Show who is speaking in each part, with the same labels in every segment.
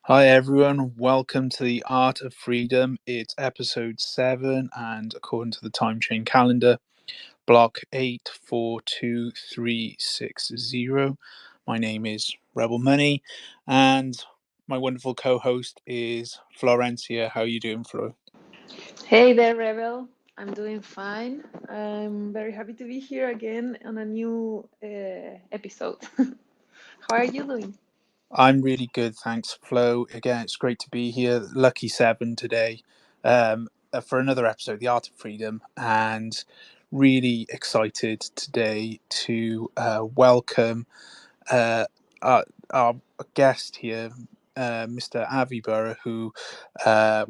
Speaker 1: Hi everyone, welcome to the Art of Freedom. It's episode 7, and according to the time chain calendar, block 842360. My name is Rebel Money, and my wonderful co-host is Florencia. How are you doing, Flo?
Speaker 2: Hey there, Rebel. I'm doing fine. I'm very happy to be here again on a new episode. How are you doing?
Speaker 1: I'm really good, thanks, Flo. Again, it's great to be here. Lucky 7 today, for another episode, The Art of Freedom, and really excited today to welcome uh, our guest here, Mr. Avi Burra, who, I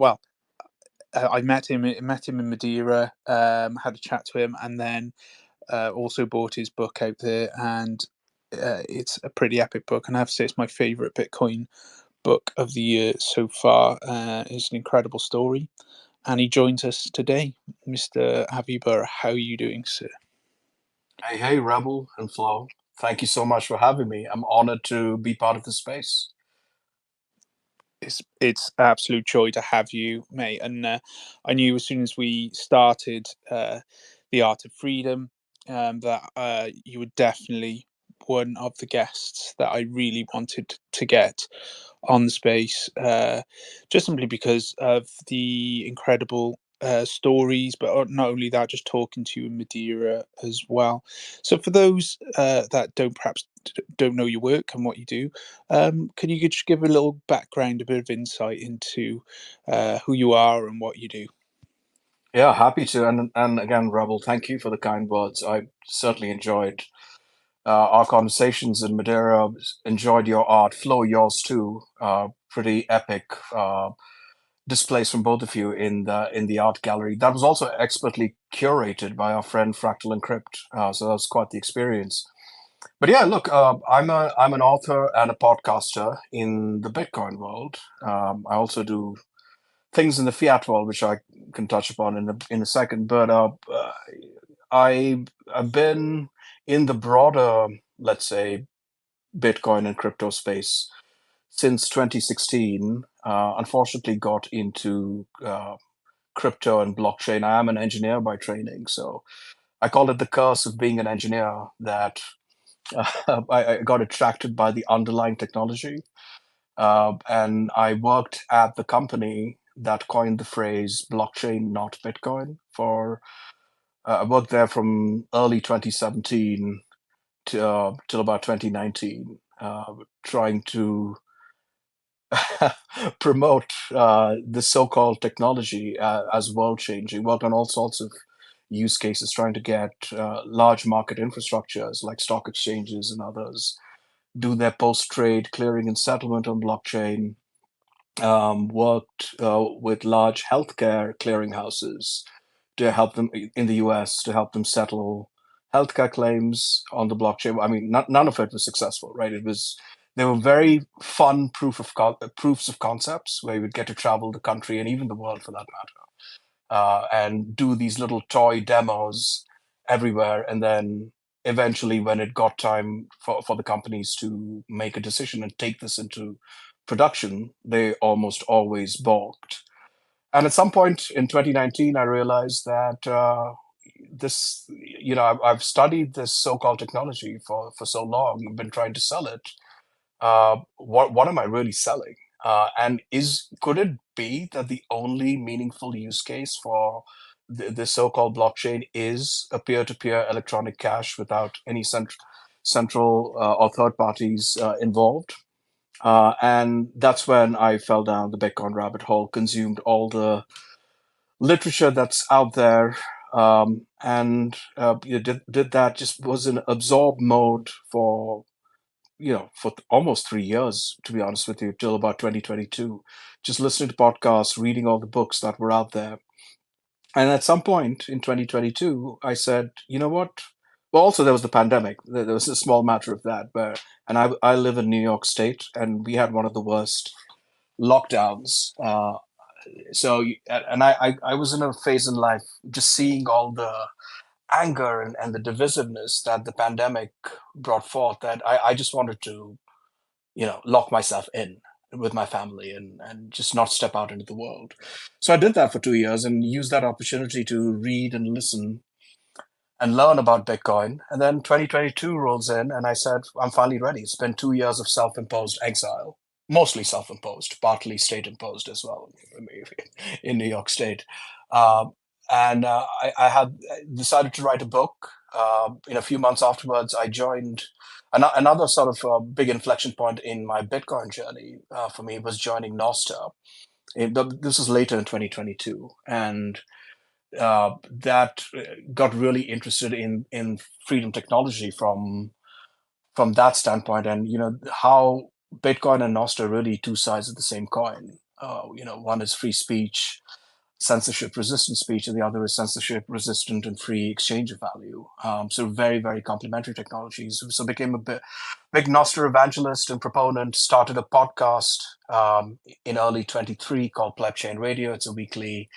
Speaker 1: met him in Madeira, had a chat to him, and then also bought his book out there, and it's a pretty epic book, and I have to say it's my favorite Bitcoin book of the year so far. It's an incredible story, and he joins us today. Mr. Avi Burra, how are you doing, sir?
Speaker 3: Hey, Rebel and Flo. Thank you so much for having me. I'm honored to be part of the space.
Speaker 1: It's absolute joy to have you, mate. And I knew as soon as we started the Art of Freedom that you were definitely one of the guests that I really wanted to get on the space, just simply because of the incredible stories, but not only that, just talking to you in Madeira as well. So, for those that don't know your work and what you do, can you just give a little background, a bit of insight into who you are and what you do?
Speaker 3: Yeah, happy to. And again, Rebel, thank you for the kind words. I certainly enjoyed our conversations in Madeira. Enjoyed your art, Flo, yours too. Pretty epic displays from both of you in the art gallery. That was also expertly curated by our friend Fractal Encrypt. So that was quite the experience. But yeah, look, I'm an author and a podcaster in the Bitcoin world. I also do things in the fiat world, which I can touch upon in a second. But I've been in the broader, let's say, Bitcoin and crypto space since 2016. Unfortunately, got into crypto and blockchain. I am an engineer by training, so I call it the curse of being an engineer that I got attracted by the underlying technology. And I worked at the company that coined the phrase blockchain, not Bitcoin. I worked there from early 2017 to till about 2019, trying to promote the so-called technology as world-changing. Worked on all sorts of use cases, trying to get large market infrastructures like stock exchanges and others do their post-trade clearing and settlement on blockchain. Worked with large healthcare clearinghouses to help them in the US to help them settle healthcare claims on the blockchain. I mean, none of it was successful, right? They were very fun proofs of concepts where you would get to travel the country and even the world for that matter, and do these little toy demos everywhere. And then eventually, when it got time for the companies to make a decision and take this into production, they almost always balked. And at some point in 2019, I realized that I've studied this so-called technology for so long. I've been trying to sell it. What am I really selling? And is could it be that the only meaningful use case for the so-called blockchain is a peer-to-peer electronic cash without any central or third parties involved? And that's when I fell down the Bitcoin rabbit hole, consumed all the literature that's out there, and did that. Just was in absorb mode for almost 3 years, to be honest with you, till about 2022, just listening to podcasts, reading all the books that were out there. And at some point in 2022, I said, you know what? Well, also there was the pandemic. There was a small matter of that, and I live in New York State, and we had one of the worst lockdowns. And I was in a phase in life just seeing all the anger and the divisiveness that the pandemic brought forth, that I just wanted to lock myself in. with my family and just not step out into the world. So I did that for 2 years and used that opportunity to read and listen and learn about Bitcoin. And then 2022 rolls in, and I said, I'm finally ready. It's been 2 years of self-imposed exile, mostly self-imposed, partly state-imposed as well in New York State. I had decided to write a book. In a few months afterwards, I joined another sort of big inflection point in my Bitcoin journey for me was joining Nostr. This was later in 2022, and that got really interested in freedom technology from that standpoint, and how Bitcoin and Nostr are really two sides of the same coin. One is free speech, censorship resistant speech, and the other is censorship resistant and free exchange of value. So very, very complementary technologies. So became a big Nostr evangelist and proponent, started a podcast in early 23 called Pleb Chain Radio. It's a weekly,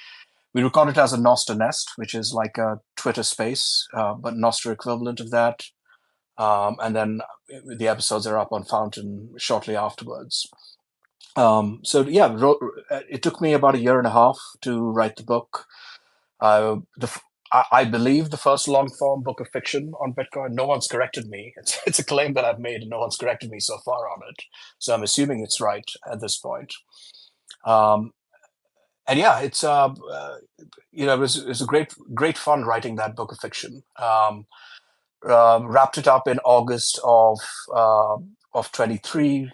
Speaker 3: we record it as a Nostr Nest, which is like a Twitter space, but Nostr equivalent of that. And then the episodes are up on Fountain shortly afterwards. It took me about a year and a half to write the book. I believe the first long form book of fiction on Bitcoin. No one's corrected me. It's a claim that I've made, and no one's corrected me so far on it. So I'm assuming it's right at this point. And yeah, it was a great fun writing that book of fiction. Wrapped it up in August of 23.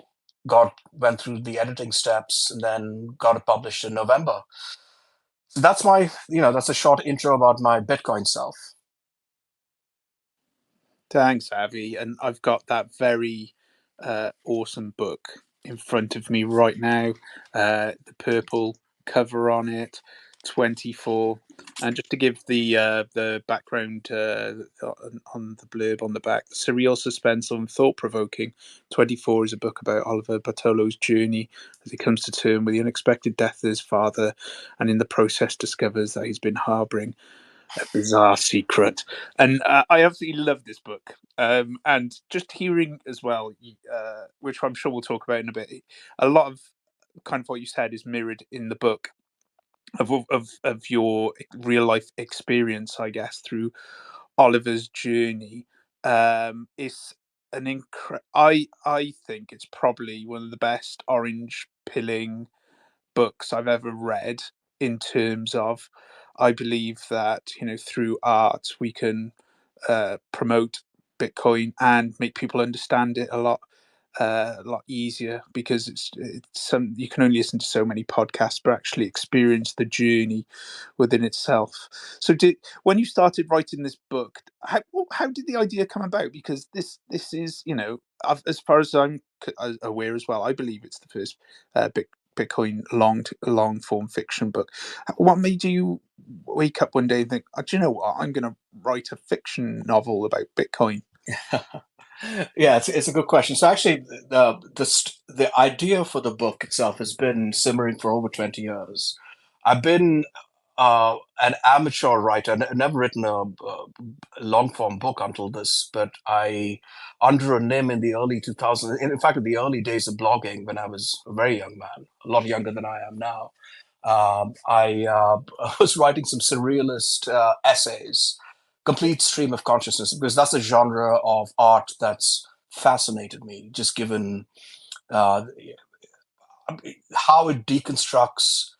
Speaker 3: Went through the editing steps and then got it published in November. So that's that's a short intro about my Bitcoin self.
Speaker 1: Thanks, Avi. And I've got that very awesome book in front of me right now. The purple cover on it, 24. And just to give the background on the blurb on the back, surreal, suspenseful, and thought-provoking. 24 is a book about Oliver Bartolo's journey as he comes to terms with the unexpected death of his father, and in the process discovers that he's been harbouring a bizarre secret. And I absolutely love this book. And just hearing as well, which I'm sure we'll talk about in a bit, a lot of kind of what you said is mirrored in the book of your real life experience, I guess, through Oliver's journey. It's I think it's probably one of the best orange pilling books I've ever read, in terms of, I believe that through art we can promote Bitcoin and make people understand it a lot easier, because it's some, you can only listen to so many podcasts, but actually experience the journey within itself. So when you started writing this book, how did the idea come about? Because this is, as far as I'm aware as well, I believe it's the first Bitcoin long form fiction book. What made you wake up one day and think, oh, do you know what, I'm going to write a fiction novel about Bitcoin?
Speaker 3: Yeah, it's a good question. So actually, the idea for the book itself has been simmering for over 20 years. I've been an amateur writer, never written a long form book until this, but under a name in the early 2000s, in fact, in the early days of blogging, when I was a very young man, a lot younger than I am now, I was writing some surrealist essays, complete stream of consciousness, because that's a genre of art that's fascinated me, just given how it deconstructs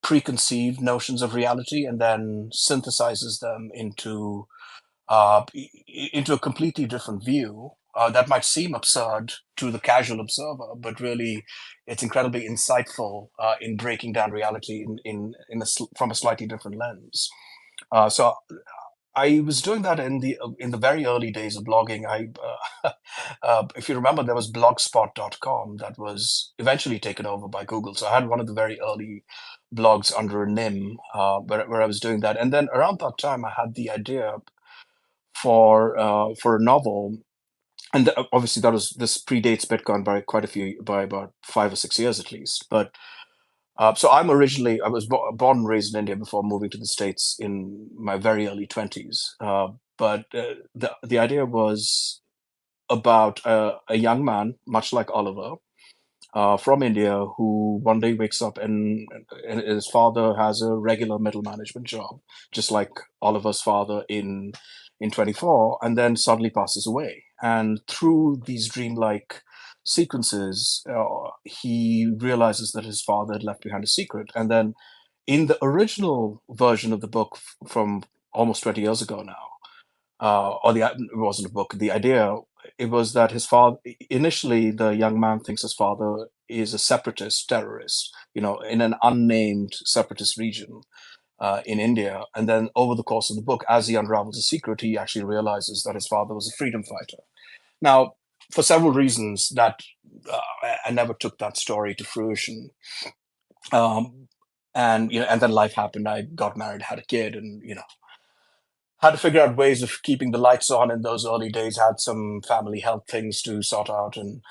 Speaker 3: preconceived notions of reality and then synthesizes them into a completely different view that might seem absurd to the casual observer, but really it's incredibly insightful in breaking down reality from a slightly different lens. So I was doing that in the very early days of blogging. If you remember, there was blogspot.com that was eventually taken over by Google. So I had one of the very early blogs under a NIM where I was doing that. And then around that time, I had the idea for a novel. And obviously, this predates Bitcoin by about 5 or 6 years at least. But so I was born and raised in India before moving to the States in my very early 20s. But the idea was about a young man, much like Oliver, from India who one day wakes up and his father has a regular middle management job, just like Oliver's father in 24, and then suddenly passes away. And through these dreamlike sequences, he realizes that his father had left behind a secret. And then in the original version of the book from almost 20 years ago now, it wasn't a book, the idea, it was that his father, initially the young man thinks his father is a separatist terrorist, in an unnamed separatist region in India. And then over the course of the book, as he unravels the secret, he actually realizes that his father was a freedom fighter. Now, for several reasons, that I never took that story to fruition. And then life happened. I got married, had a kid, and had to figure out ways of keeping the lights on in those early days. Had some family health things to sort out, and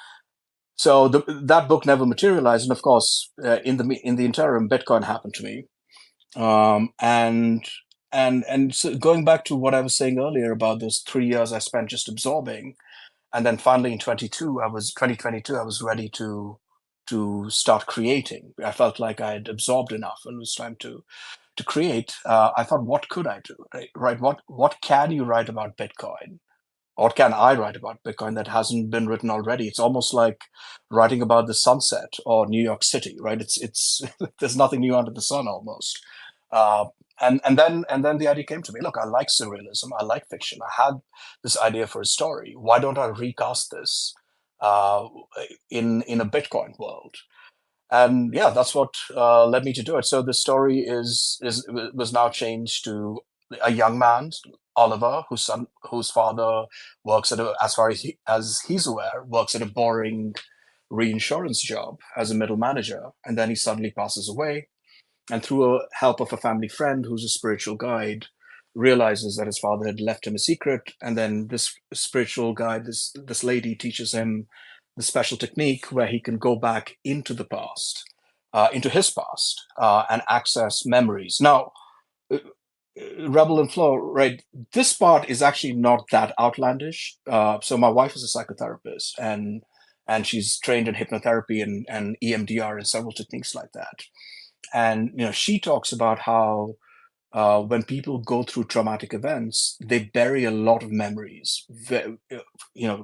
Speaker 3: so that book never materialized. And of course, in the interim, Bitcoin happened to me. And so going back to what I was saying earlier about those 3 years I spent just absorbing, and then finally in 2022, I was ready to start creating. I felt like I had absorbed enough, and it was time to create. I thought, what could I do? Right? What can you write about Bitcoin? What can I write about Bitcoin that hasn't been written already? It's almost like writing about the sunset or New York City, right? It's there's nothing new under the sun almost. Uh, and then the idea came to me. Look, I like surrealism. I like fiction. I had this idea for a story. Why don't I recast this uh, in a Bitcoin world? And yeah, that's what led me to do it. So the story was now changed to a young man, Oliver, whose father works as far as he's aware, works at a boring reinsurance job as a middle manager, and then he suddenly passes away, and through a help of a family friend who's a spiritual guide, realizes that his father had left him a secret. And then this spiritual guide, this lady, teaches him the special technique where he can go back into the past, into his past, and access memories. Now, Rebel and Flow, right? This part is actually not that outlandish. So my wife is a psychotherapist, and she's trained in hypnotherapy and EMDR and several techniques like that. And she talks about how when people go through traumatic events, they bury a lot of memories, a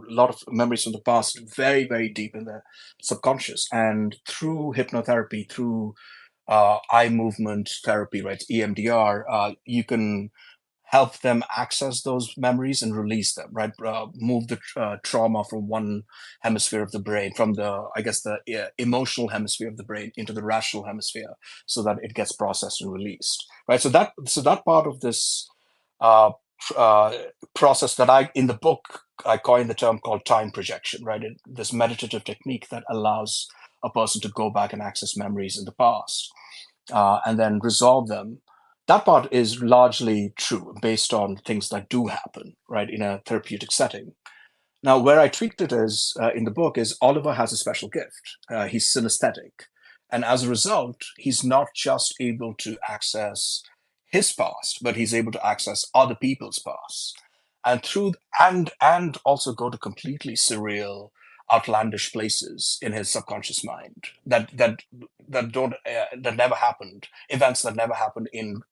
Speaker 3: lot of memories from the past, very, very deep in the subconscious. And through hypnotherapy, through eye movement therapy, right, EMDR, you can help them access those memories and release them, right? Move the trauma from one hemisphere of the brain, from the emotional hemisphere of the brain into the rational hemisphere, so that it gets processed and released, right? So that part of this uh, process that in the book, I coined the term called time projection, right? This meditative technique that allows a person to go back and access memories in the past, and then resolve them. That part is largely true based on things that do happen, right, in a therapeutic setting. Now, where I tweaked it is in the book is Oliver has a special gift. He's synesthetic. And as a result, he's not just able to access his past, but he's able to access other people's past. And also go to completely surreal, outlandish places in his subconscious mind that never happened, events that never happened in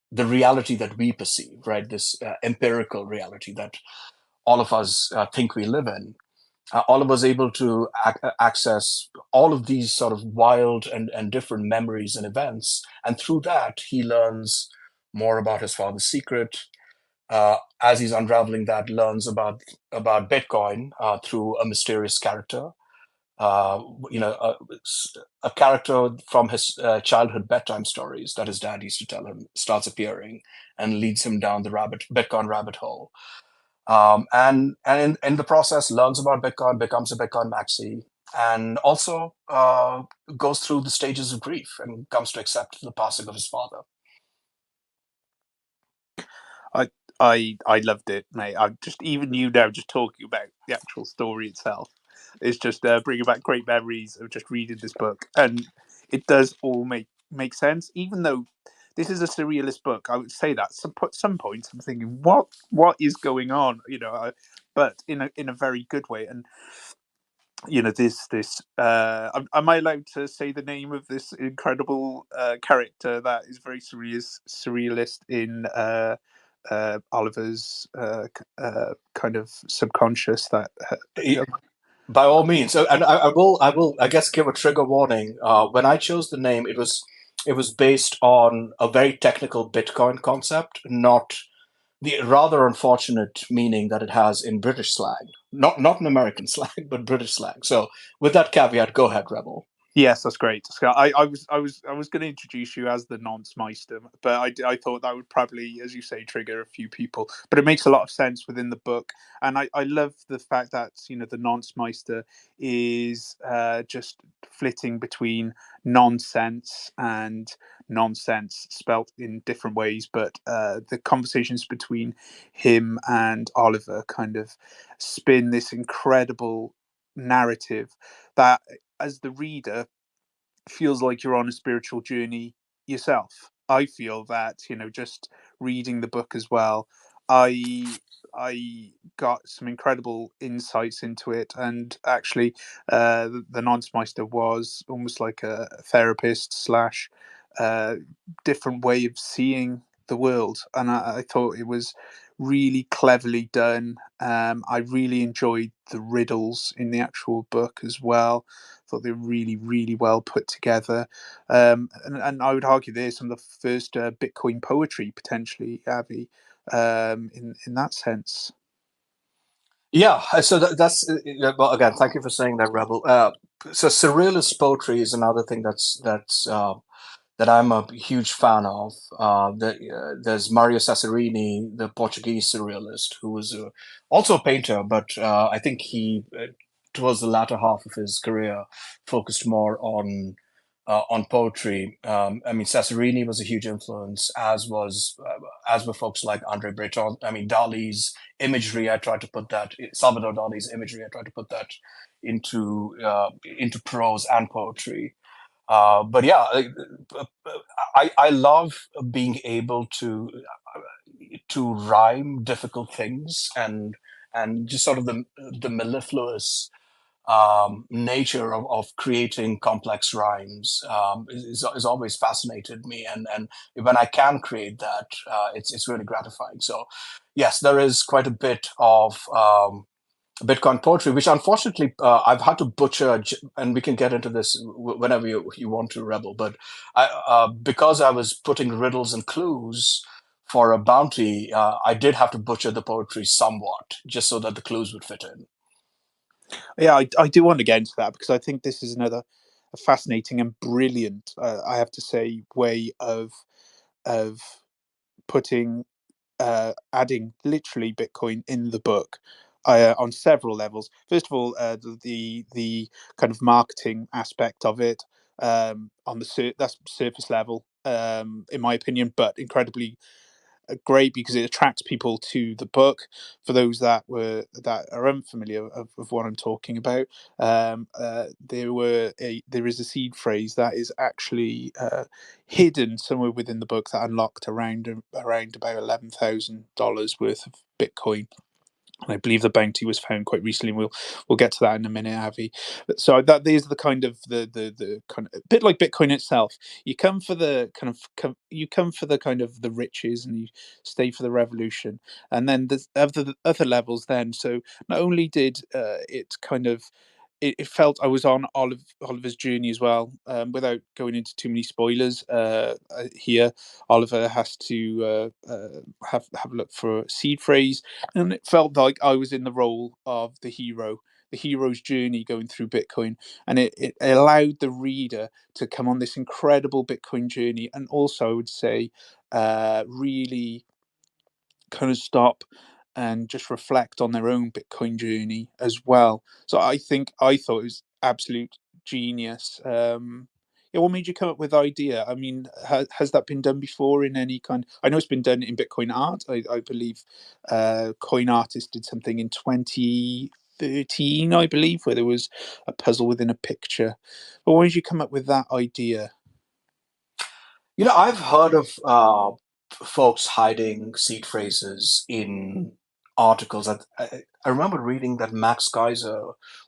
Speaker 3: the reality that we perceive, right? This empirical reality that all of us think we live in. All of us able to access all of these sort of wild and different memories and events. And through that, he learns more about his father's secret. As he's unraveling that, learns about Bitcoin through a mysterious character. Uh, a character from his childhood bedtime stories that his dad used to tell him starts appearing and leads him down the Bitcoin rabbit hole. And in the process, learns about Bitcoin, becomes a Bitcoin maxi, and also goes through the stages of grief and comes to accept the passing of his father.
Speaker 1: I loved it, mate. I just even now just talking about the actual story itself is just bringing back great memories of just reading this book, and it does all make sense. Even though this is a surrealist book, I would say that some points I'm thinking, what is going on, but in a very good way. And this am I allowed to say the name of this incredible character that is very surrealist in Oliver's kind of subconscious that
Speaker 3: By all means. And I guess, give a trigger warning. When I chose the name, it was based on a very technical Bitcoin concept, not the rather unfortunate meaning that it has in British slang. Not in American slang, but British slang. So with that caveat, go ahead, Rebel.
Speaker 1: Yes, that's great. Scott. I was going to introduce you as the nonce-meister, but I thought that would probably, as you say, trigger a few people. But it makes a lot of sense within the book, and I love the fact that the nonce-meister is just flitting between nonsense and nonsense, spelt in different ways. But the conversations between him and Oliver kind of spin this incredible narrative that, as the reader, feels like you're on a spiritual journey yourself. I feel that, just reading the book as well, I I got some incredible insights into it, and actually, the Nonsmeister was almost like a therapist slash uh, different way of seeing the world, and I thought it was really cleverly done. I really enjoyed the riddles in the actual book as well. Thought they were really, really well put together. And I would argue they're some of the first Bitcoin poetry, potentially, Avi, in that sense.
Speaker 3: Yeah, so well. Again, thank you for saying that, Rebel. So surrealist poetry is another thing that I'm a huge fan of. There's Mario Cesarini, the Portuguese surrealist, who was also a painter, but I think he, towards the latter half of his career, focused more on poetry. I mean, Cesarini was a huge influence, as were folks like Andre Breton. I mean, Dali's imagery. I tried to put that Salvador Dali's imagery. I tried to put that into prose and poetry. But yeah, I love being able to rhyme difficult things, and just sort of the mellifluous nature of creating complex rhymes is always fascinated me, and when I can create that, it's really gratifying. So yes, there is quite a bit of Bitcoin poetry, which unfortunately I've had to butcher, and we can get into this whenever you want to, Rebel. But because I was putting riddles and clues for a bounty, I did have to butcher the poetry somewhat, just so that the clues would fit in.
Speaker 1: Yeah, I do want to get into that because I think this is another a fascinating and brilliant, I have to say, way of putting adding literally Bitcoin in the book on several levels. First of all, the kind of marketing aspect of it on that's surface level, in my opinion, but incredibly great because it attracts people to the book. For those that are unfamiliar of what I'm talking about, there is a seed phrase that is actually hidden somewhere within the book that unlocked around about $11,000 worth of Bitcoin. And I believe the bounty was found quite recently. We'll get to that in a minute, Avi. So that these are the kind of the kind of a bit like Bitcoin itself. You come for the you come for the kind of the riches, and you stay for the revolution. And then there's other levels. Then so not only did it kind of it felt I was on Oliver's journey as well. Without going into too many spoilers, here Oliver has to have a look for a seed phrase, and it felt like I was in the role of the hero's journey going through Bitcoin, and it allowed the reader to come on this incredible Bitcoin journey, and also I would say, really kind of stop and just reflect on their own Bitcoin journey as well. So I thought it was absolute genius. Yeah, what made you come up with the idea? I mean, has that been done before in any kind? I know it's been done in Bitcoin art. I believe Coin Artist did something in 2013, I believe, where there was a puzzle within a picture. But why did you come up with that idea?
Speaker 3: I've heard of folks hiding seed phrases in articles. I remember reading that Max Kaiser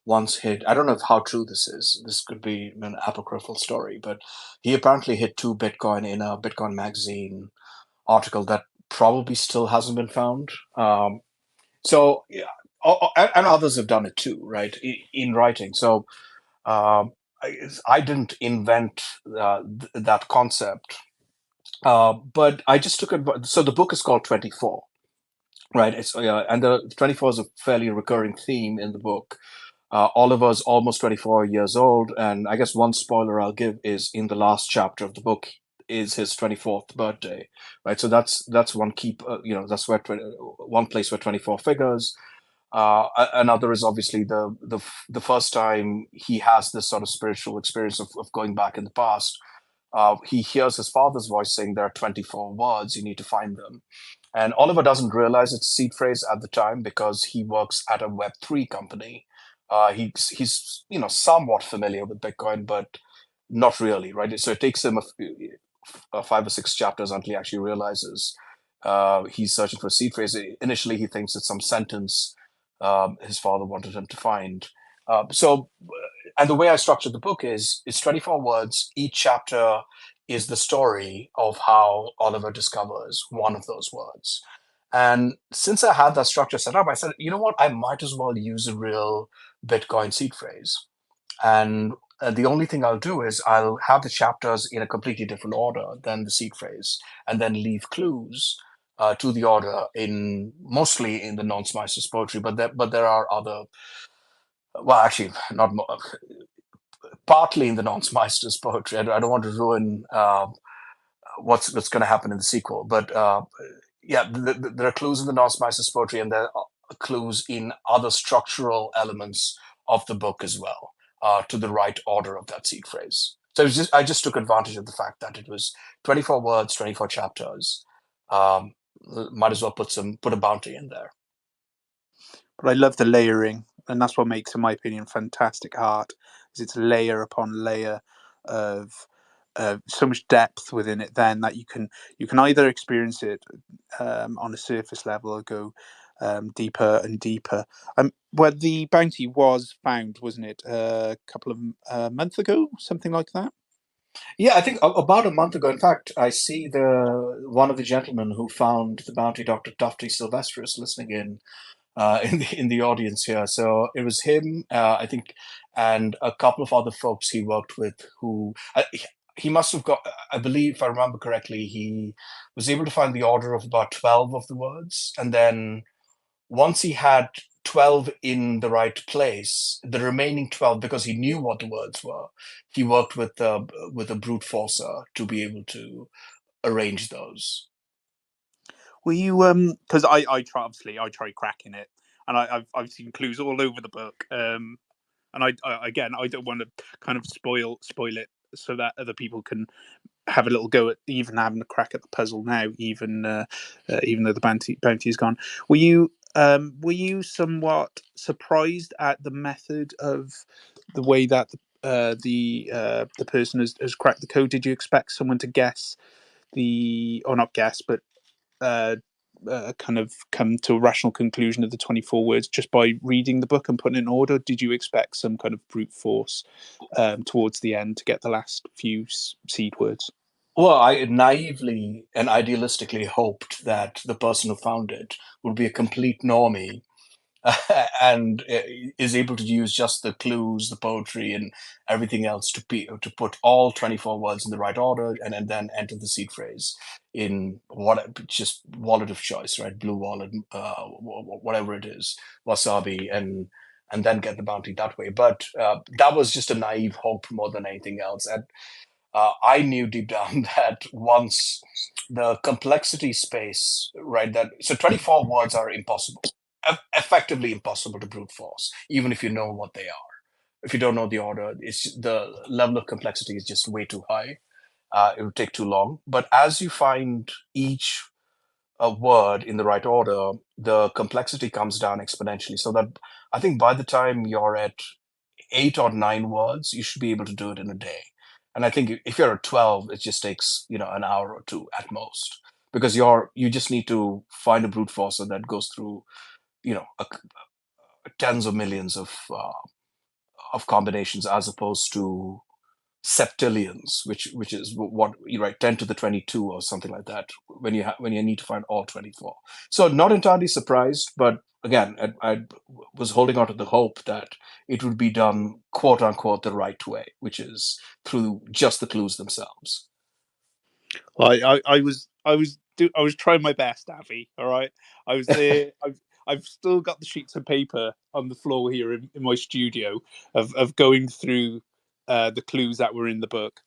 Speaker 3: once hit, I don't know how true this is. This could be an apocryphal story, but he apparently hit 2 Bitcoin in a Bitcoin magazine article that probably still hasn't been found. So, yeah, and others have done it too, right? In writing. So, um, I didn't invent that concept, but I just took it. So the book is called 24, right? And the 24 is a fairly recurring theme in the book. Oliver's almost 24 years old, and I guess one spoiler I'll give is in the last chapter of the book is his 24th birthday, right? So that's one key, that's where one place where 24 figures. Another is obviously the first time he has this sort of spiritual experience of going back in the past. He hears his father's voice saying there are 24 words, you need to find them. And Oliver doesn't realize it's a seed phrase at the time because he works at a Web3 company. He's somewhat familiar with Bitcoin, but not really, right? So it takes him 5 or 6 chapters until he actually realizes he's searching for a seed phrase. Initially, he thinks it's some sentence his father wanted him to find. And the way I structured the book is it's 24 words. Each chapter is the story of how Oliver discovers one of those words. And since I had that structure set up, I said, you know what, I might as well use a real Bitcoin seed phrase. And the only thing I'll do is I'll have the chapters in a completely different order than the seed phrase, and then leave clues to the order in mostly in the non-Smyster's poetry, but there are other, well, actually, not partly in the non-Smyster's poetry. I don't want to ruin what's going to happen in the sequel, but yeah, there are clues in the non-Smyster's poetry, and there are clues in other structural elements of the book as well, to the right order of that seed phrase. So I just took advantage of the fact that it was 24 words, 24 chapters. Might as well put a bounty in there.
Speaker 1: But I love the layering, and that's what makes, in my opinion, fantastic art. Is it's layer upon layer of so much depth within it. Then that you can either experience it on a surface level or go deeper and deeper. Where the bounty was found, wasn't it, a couple of months ago, something like that?
Speaker 3: Yeah, I think about a month ago. In fact, I see one of the gentlemen who found the bounty, Dr. Tufty Silvestrus, listening in the audience here. So it was him, I think, and a couple of other folks he worked with who he must have got. I believe, if I remember correctly, he was able to find the order of about 12 of the words, and then once he had 12 in the right place, the remaining 12, because he knew what the words were, he worked with a brute forcer to be able to arrange those.
Speaker 1: Were you because I try cracking it, and I've seen clues all over the book, and I again, I don't want to kind of spoil it so that other people can have a little go at even having a crack at the puzzle now, even though the bounty is gone. Were you somewhat surprised at the method of the way that the person has cracked the code? Did you expect someone to guess or not guess, but uh, kind of come to a rational conclusion of the 24 words just by reading the book and putting it in order? Did you expect some kind of brute force towards the end to get the last few seed words?
Speaker 3: Well, I naively and idealistically hoped that the person who found it would be a complete normie and is able to use just the clues, the poetry, and everything else to put all 24 words in the right order, and then enter the seed phrase in just wallet of choice, right? Blue wallet, whatever it is, wasabi, and then get the bounty that way. But that was just a naive hope more than anything else. And I knew deep down that once the complexity space, right, so 24 words are impossible, effectively impossible to brute force, even if you know what they are. If you don't know the order, the level of complexity is just way too high. It would take too long. But as you find each word in the right order, the complexity comes down exponentially. So that I think by the time you're at 8 or 9 words, you should be able to do it in a day. And I think if you're at 12, it just takes an hour or two at most, because you just need to find a brute forcer that goes through you know, tens of millions of combinations, as opposed to septillions, which is what you write 10 to the 22 or something like that when you need to find all 24. So not entirely surprised, but again, I was holding on to the hope that it would be done quote unquote the right way, which is through just the clues themselves.
Speaker 1: I was trying my best, Avi. All right, I was there. I've still got the sheets of paper on the floor here in my studio of going through the clues that were in the book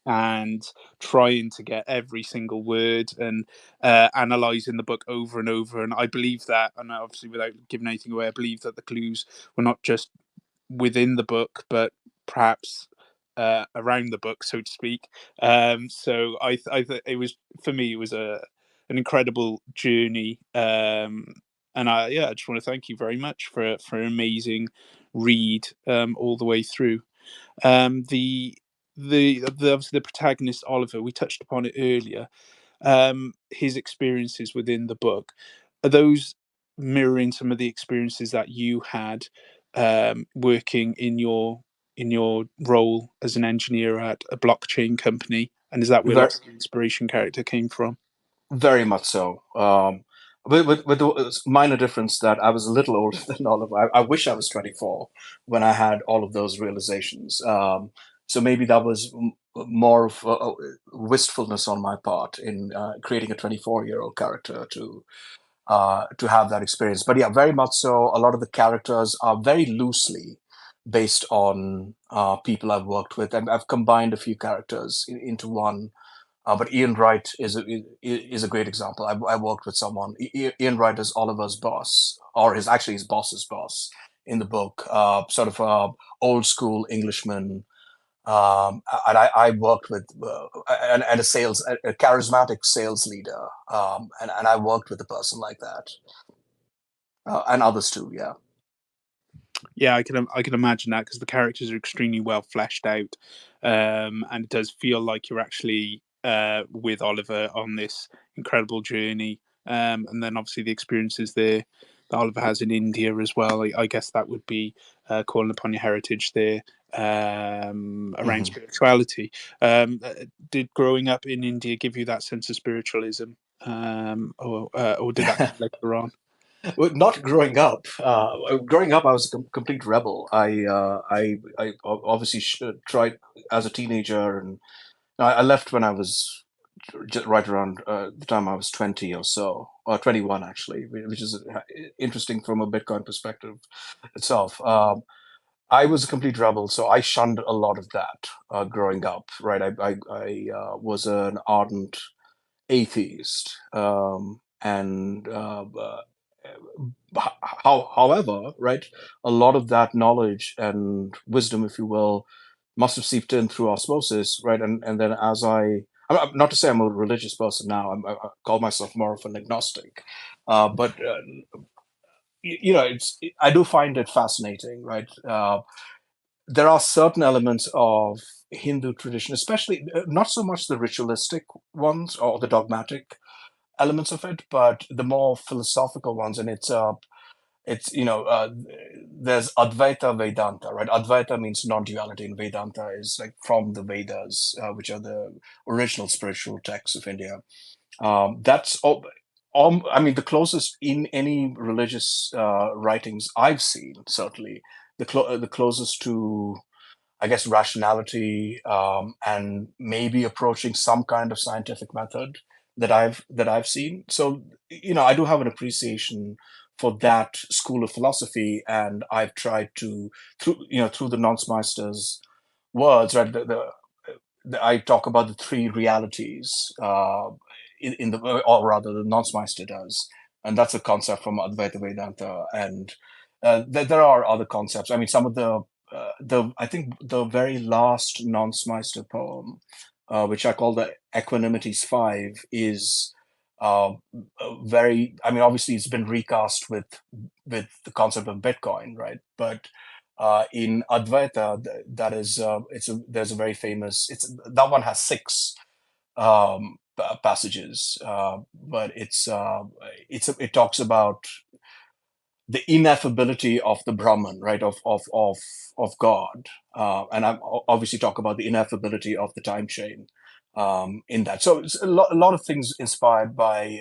Speaker 1: and trying to get every single word and analyzing the book over and over. And I believe that, and obviously without giving anything away, I believe that the clues were not just within the book, but perhaps around the book, so to speak. So it was, for me, it was an incredible journey. And I just want to thank you very much for an amazing read all the way through. The obviously the protagonist Oliver, we touched upon it earlier. His experiences within the book, are those mirroring some of the experiences that you had working in your role as an engineer at a blockchain company? And is that where
Speaker 3: Very,
Speaker 1: lots of the inspiration character came from?
Speaker 3: very much so. With the minor difference that I was a little older than Oliver. I wish I was 24 when I had all of those realizations. So maybe that was more of wistfulness on my part in creating a 24-year-old character to have that experience. But yeah, very much so. A lot of the characters are very loosely based on people I've worked with, and I've combined a few characters into one. But Ian Wright is a great example. I worked with someone. Ian Wright is Oliver's boss, or his boss's boss in the book. Sort of a old school Englishman, and I worked with and a charismatic sales leader, and I worked with a person like that, and others too. Yeah.
Speaker 1: Yeah, I can imagine that, because the characters are extremely well fleshed out, and it does feel like you're actually with Oliver on this incredible journey. And then obviously the experiences there that Oliver has in India as well. I guess that would be calling upon your heritage there around
Speaker 3: hmm
Speaker 1: spirituality. Did growing up in India give you that sense of spiritualism, or did that come later on?
Speaker 3: Well, not growing up. Growing up, I was a complete rebel. Obviously tried as a teenager, and I left when I was just right around the time I was 20 or so, or 21 actually, which is interesting from a Bitcoin perspective itself. I was a complete rebel, so I shunned a lot of that growing up. Right, I was an ardent atheist, and however, right, a lot of that knowledge and wisdom, if you will, must have seeped in through osmosis, right? And then not to say I'm a religious person now, I call myself more of an agnostic, but I do find it fascinating, right? There are certain elements of Hindu tradition, especially not so much the ritualistic ones or the dogmatic elements of it, but the more philosophical ones, and it's there's Advaita Vedanta, right? Advaita means non-duality, and Vedanta is like from the Vedas, which are the original spiritual texts of India. That's all. I mean, the closest in any religious writings I've seen, certainly the closest to, I guess, rationality, and maybe approaching some kind of scientific method that I've seen. So I do have an appreciation for that school of philosophy, and I've tried to through the Nonsmeisters words, right? I talk about the three realities in the, or rather, the Nonsmeister does, and that's a concept from Advaita Vedanta, and there are other concepts. I mean, some of the I think the very last Nonsmeister poem, which I call the Equanimities Five, is very. I mean, obviously, it's been recast with the concept of Bitcoin, right? But in Advaita, that is there's a very famous. That one has six passages, but it talks about the ineffability of the Brahman, right, of God, and I obviously talk about the ineffability of the time chain in that. So it's a lot of things inspired by,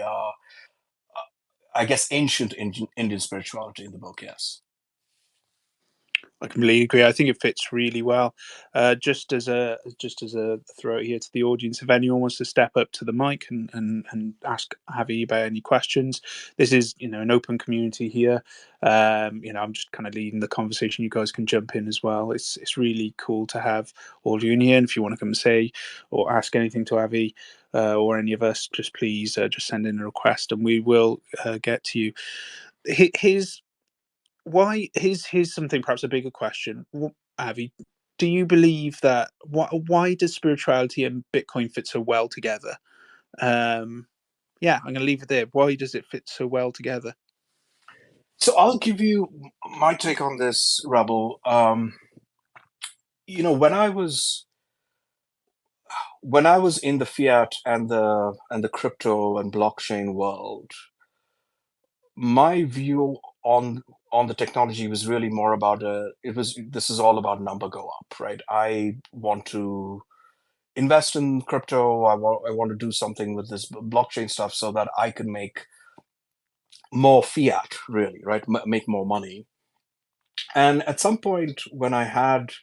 Speaker 3: I guess, ancient Indian spirituality in the book. Yes.
Speaker 1: I completely agree. I think it fits really well. Just as a throw it here to the audience, if anyone wants to step up to the mic and ask Javi about any questions, this is an open community here. I'm just kind of leading the conversation. You guys can jump in as well. It's really cool to have all of you in here. And if you want to come and say or ask anything to Avi or any of us, just please just send in a request and we will get to you. His here's something, perhaps a bigger question. Avi, do you believe that why does spirituality and Bitcoin fit so well together? Yeah, I'm going to leave it there. Why does it fit so well together?
Speaker 3: So I'll give you my take on this, Rebel. When I was in the fiat and the crypto and blockchain world, my view on the technology was really more about this is all about number go up, right? I want to invest in crypto. I want to do something with this blockchain stuff so that I can make more fiat, really, right? Make more money. And at some point when I had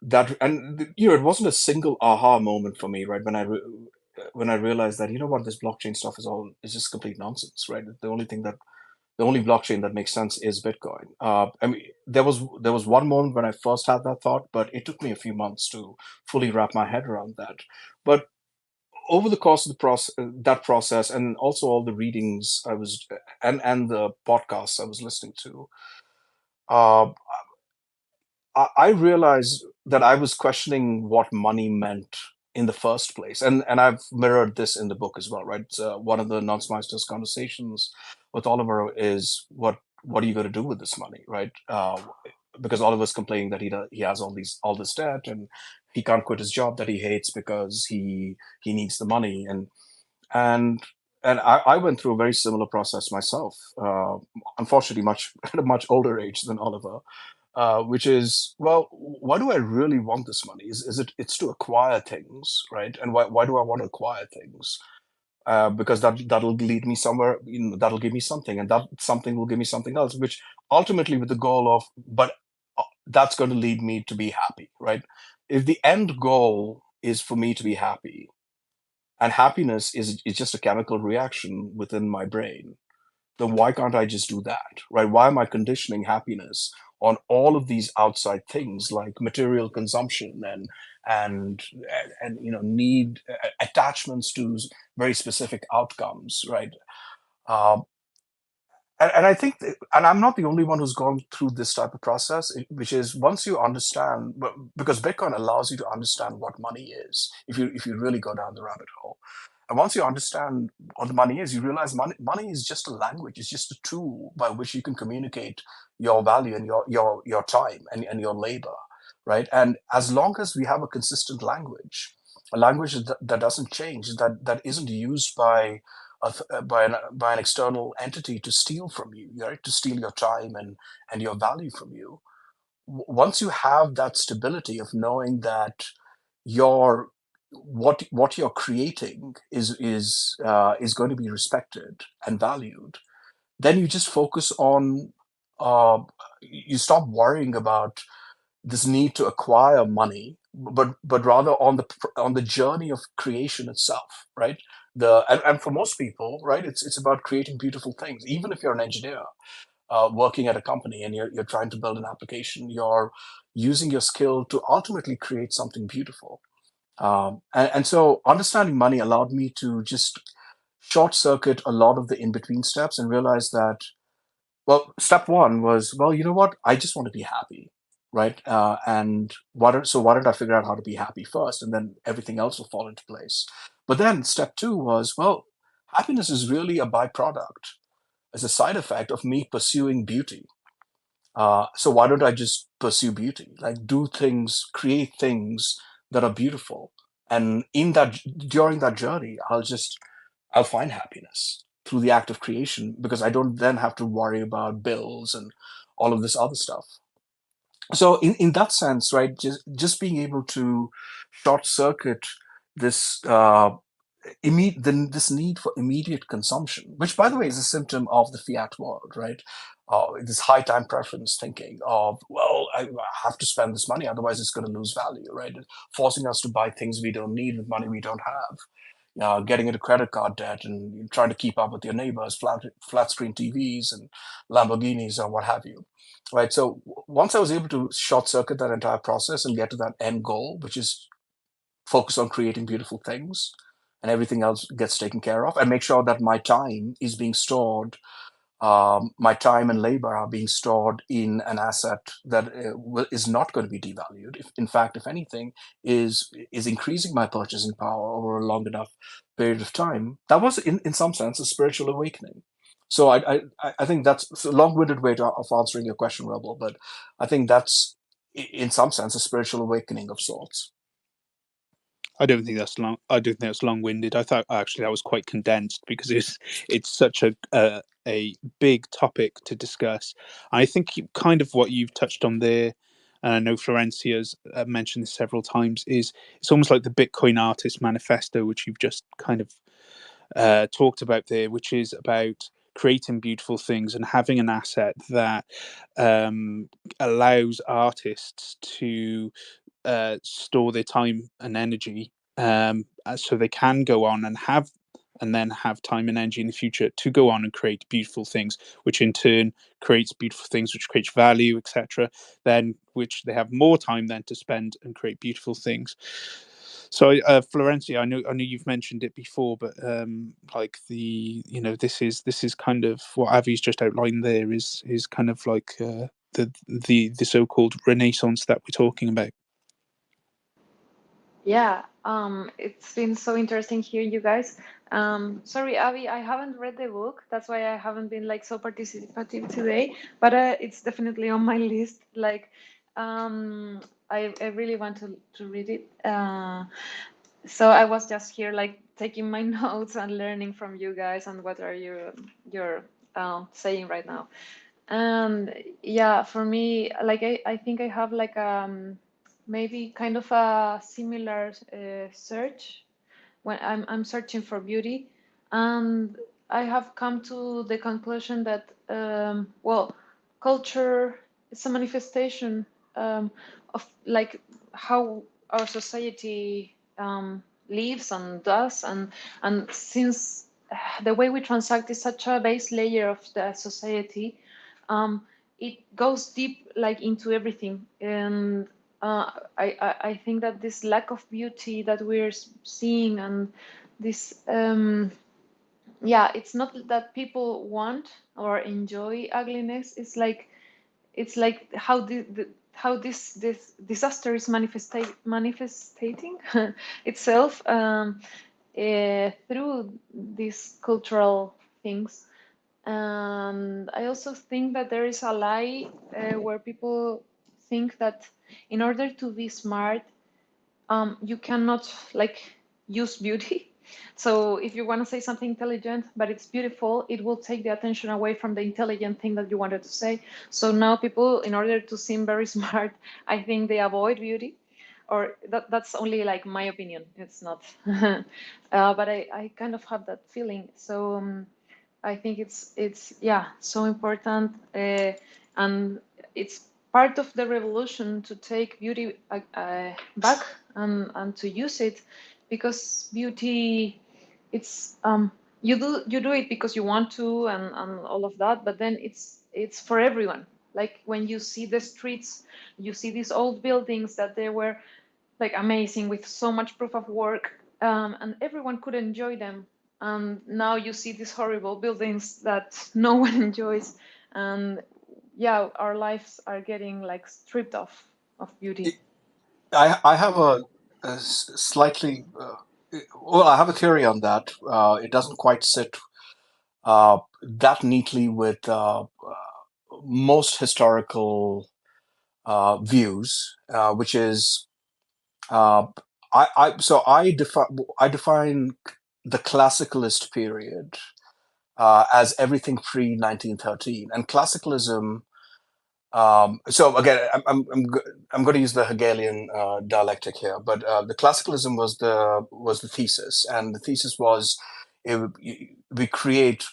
Speaker 3: that, and it wasn't a single aha moment for me, right? When I realized that, what, this blockchain stuff is just complete nonsense, right? The only blockchain that makes sense is Bitcoin. I mean, there was one moment when I first had that thought, but it took me a few months to fully wrap my head around that. But over the course of that process, and also all the readings I was and the podcasts I was listening to, uh, I realized that I was questioning what money meant in the first place, and I've mirrored this in the book as well, right? One of the non-Smeister's conversations with Oliver is what are you going to do with this money, right? Because Oliver's complaining that he has all this debt and he can't quit his job that he hates because he needs the money, and I went through a very similar process myself. Unfortunately, at a much older age than Oliver, which is, well, why do I really want this money? It's to acquire things, right? And why do I want to acquire things? Because that'll lead me somewhere, that'll give me something, and that something will give me something else, which ultimately with the goal of, but that's going to lead me to be happy, right? If the end goal is for me to be happy, and happiness is just a chemical reaction within my brain, then why can't I just do that, right? Why am I conditioning happiness on all of these outside things like material consumption and need attachments to very specific outcomes, right? Um, and I think, and I'm not the only one who's gone through this type of process, which is once you understand, because Bitcoin allows you to understand what money is, if you really go down the rabbit hole. And once you understand what the money is, you realize money is just a language. It's just a tool by which you can communicate your value and your time and your labor, right? And as long as we have a consistent language, a language that doesn't change, that isn't used by an external entity to steal from you, right? To steal your time and your value from you. Once you have that stability of knowing that your what you're creating is going to be respected and valued, then you just focus on. You stop worrying about this need to acquire money, but rather on the journey of creation itself, right? And for most people, right, it's about creating beautiful things. Even if you're an engineer working at a company and you're trying to build an application, you're using your skill to ultimately create something beautiful. And so understanding money allowed me to just short circuit a lot of the in between steps and realize that, well, step one was, well, you know what? I just want to be happy, right? And why don't I figure out how to be happy first, and then everything else will fall into place. But then step two was, well, happiness is really a byproduct, as a side effect of me pursuing beauty. So why don't I just pursue beauty? Like do things, create things that are beautiful, and during that journey, I'll find happiness. through the act of creation, because I don't then have to worry about bills and all of this other stuff. So in that sense, right, just being able to short circuit this this need for immediate consumption, which by the way is a symptom of the fiat world, right? This high time preference thinking of, well, I have to spend this money, otherwise it's going to lose value, right? Forcing us to buy things we don't need with money we don't have. Getting into credit card debt and trying to keep up with your neighbors, flat screen TVs and Lamborghinis or what have you, right? So once I was able to short circuit that entire process and get to that end goal, which is focus on creating beautiful things, and everything else gets taken care of, and make sure that my time is being stored, my time and labor are being stored in an asset that is not going to be devalued. In fact, if anything, is increasing my purchasing power over a long enough period of time. That was, in some sense, a spiritual awakening. So I think that's a long-winded way of answering your question, Rebel, but I think that's, in some sense, a spiritual awakening of sorts.
Speaker 1: I don't think that's long. I don't think that's long-winded. I thought actually that was quite condensed because it's such a big topic to discuss. I think kind of what you've touched on there, and I know Florencia's mentioned this several times, is it's almost like the Bitcoin Artist Manifesto, which you've just kind of talked about there, which is about creating beautiful things and having an asset that allows artists to store their time and energy, so they can go on and then have time and energy in the future to go on and create beautiful things, which in turn creates beautiful things, which creates value, etc. Then, which they have more time then to spend and create beautiful things. So, Florencia, I know you've mentioned it before, but like this is kind of what Avi's just outlined there is kind of like the so-called Renaissance that we're talking about.
Speaker 2: Yeah, it's been so interesting hearing you guys. Sorry, Avi, I haven't read the book. That's why I haven't been like so participative today. But it's definitely on my list. Like, I really want to read it. So I was just here like taking my notes and learning from you guys and what are you're saying right now. And yeah, for me, like I think I have like maybe kind of a similar search when I'm searching for beauty, and I have come to the conclusion that well, culture is a manifestation of like how our society lives and does, and since the way we transact is such a base layer of the society, it goes deep like into everything. And I think that this lack of beauty that we're seeing, and this yeah, it's not that people want or enjoy ugliness. It's like how how this disaster is manifesting itself through these cultural things. And I also think that there is a lie where people think that in order to be smart, you cannot like use beauty. So if you want to say something intelligent, but it's beautiful, it will take the attention away from the intelligent thing that you wanted to say. So now people, in order to seem very smart, I think they avoid beauty. Or that's only like my opinion. It's not. But I kind of have that feeling. So I think it's yeah, so important, and it's part of the revolution to take beauty back and to use it, because beauty, it's you do it because you want to, and all of that, but then it's for everyone. Like when you see the streets, you see these old buildings that they were like amazing with so much proof of work, and everyone could enjoy them. And now you see these horrible buildings that no one enjoys, and yeah, our lives are getting like stripped of beauty.
Speaker 3: I have slightly, well, I have a theory on that. It doesn't quite sit that neatly with most historical views, which is uh, I define the classicalist period as everything pre 1913, and classicalism. So again, I'm going to use the Hegelian dialectic here, but the classicalism was the thesis, and the thesis was we create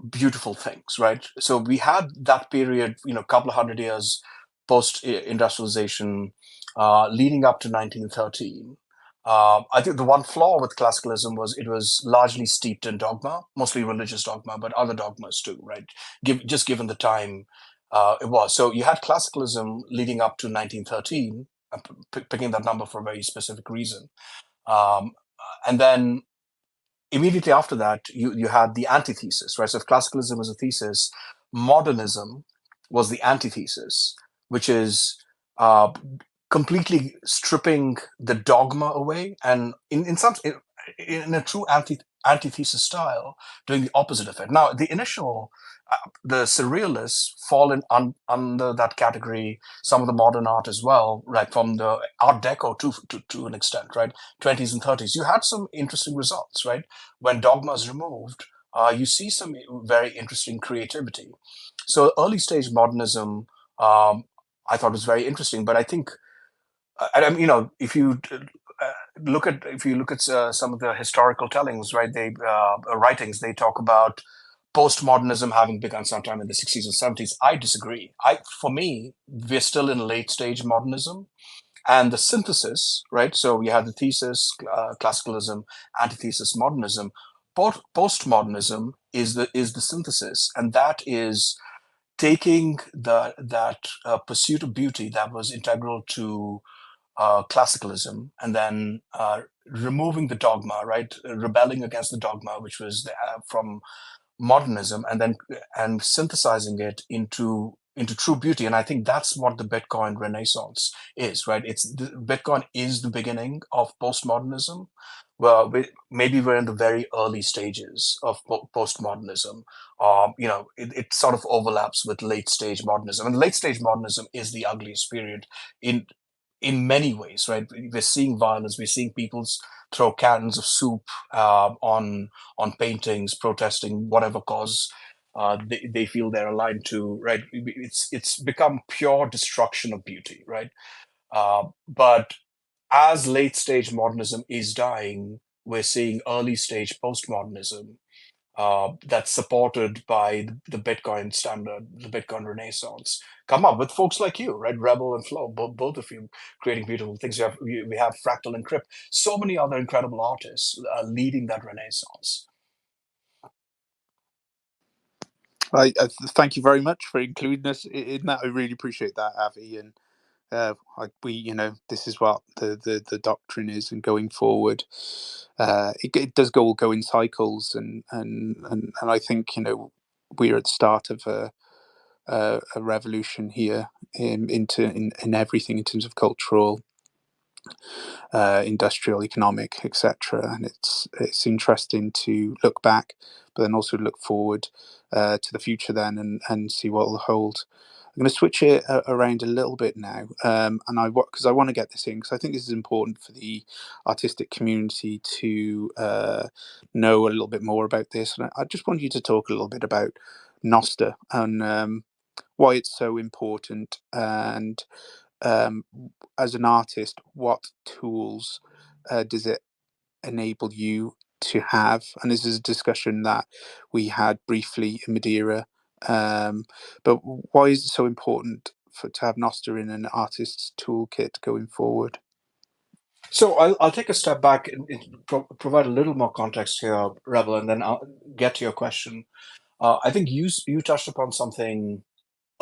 Speaker 3: beautiful things, right? So we had that period, a couple of hundred years post industrialization, leading up to 1913. I think the one flaw with classicalism was it was largely steeped in dogma, mostly religious dogma, but other dogmas too, right? Just given the time it was. So you had classicalism leading up to 1913, picking that number for a very specific reason. Um, and then immediately after that, you had the antithesis, right? So if classicalism was a thesis, modernism was the antithesis, which is uh, completely stripping the dogma away, and in a true antithesis style, doing the opposite effect. Now, the surrealists fall under that category. Some of the modern art as well, right, from the Art Deco to an extent, right? 20s and 30s, you had some interesting results, right? When dogma is removed, you see some very interesting creativity. So early stage modernism, I thought was very interesting, but I think, if you look at some of the historical tellings, right? Writings, they talk about postmodernism having begun sometime in the 60s and 70s. I disagree. For me, we're still in late stage modernism, and the synthesis, right? So we have the thesis, classicalism, antithesis, modernism. Postmodernism is the synthesis, and that is taking that pursuit of beauty that was integral to classicalism, and then removing the dogma, right? Rebelling against the dogma, which was from modernism, and synthesizing it into true beauty. And I think that's what the Bitcoin Renaissance is, right? Bitcoin is the beginning of postmodernism. Well, maybe we're in the very early stages of postmodernism. It sort of overlaps with late stage modernism, and late stage modernism is the ugliest period in in many ways, right? We're seeing violence. We're seeing people throw cans of soup on paintings, protesting whatever cause they feel they're aligned to, right? It's become pure destruction of beauty, right? But as late stage modernism is dying, we're seeing early stage postmodernism that's supported by the Bitcoin standard, the Bitcoin Renaissance, come up with folks like you, right? Rebel and Flow, both of you creating beautiful things. We have Fractal and Crypt, so many other incredible artists leading that Renaissance.
Speaker 1: Thank you very much for including us in that. I really appreciate that, Avi. And this is what the doctrine is, and going forward, it does go in cycles, and I think we're at the start of a revolution here in everything in terms of cultural, industrial, economic, etc. And it's interesting to look back, but then also look forward to the future then, and see what will hold. I'm going to switch it around a little bit now, and because I want to get this in, because I think this is important for the artistic community to know a little bit more about this. And I just want you to talk a little bit about Noster and why it's so important, and as an artist, what tools does it enable you to have? And this is a discussion that we had briefly in Madeira. But why is it so important to have Noster in an artist's toolkit going forward?
Speaker 3: So I'll take a step back and provide a little more context here, Rebel, and then I'll get to your question. I think you touched upon something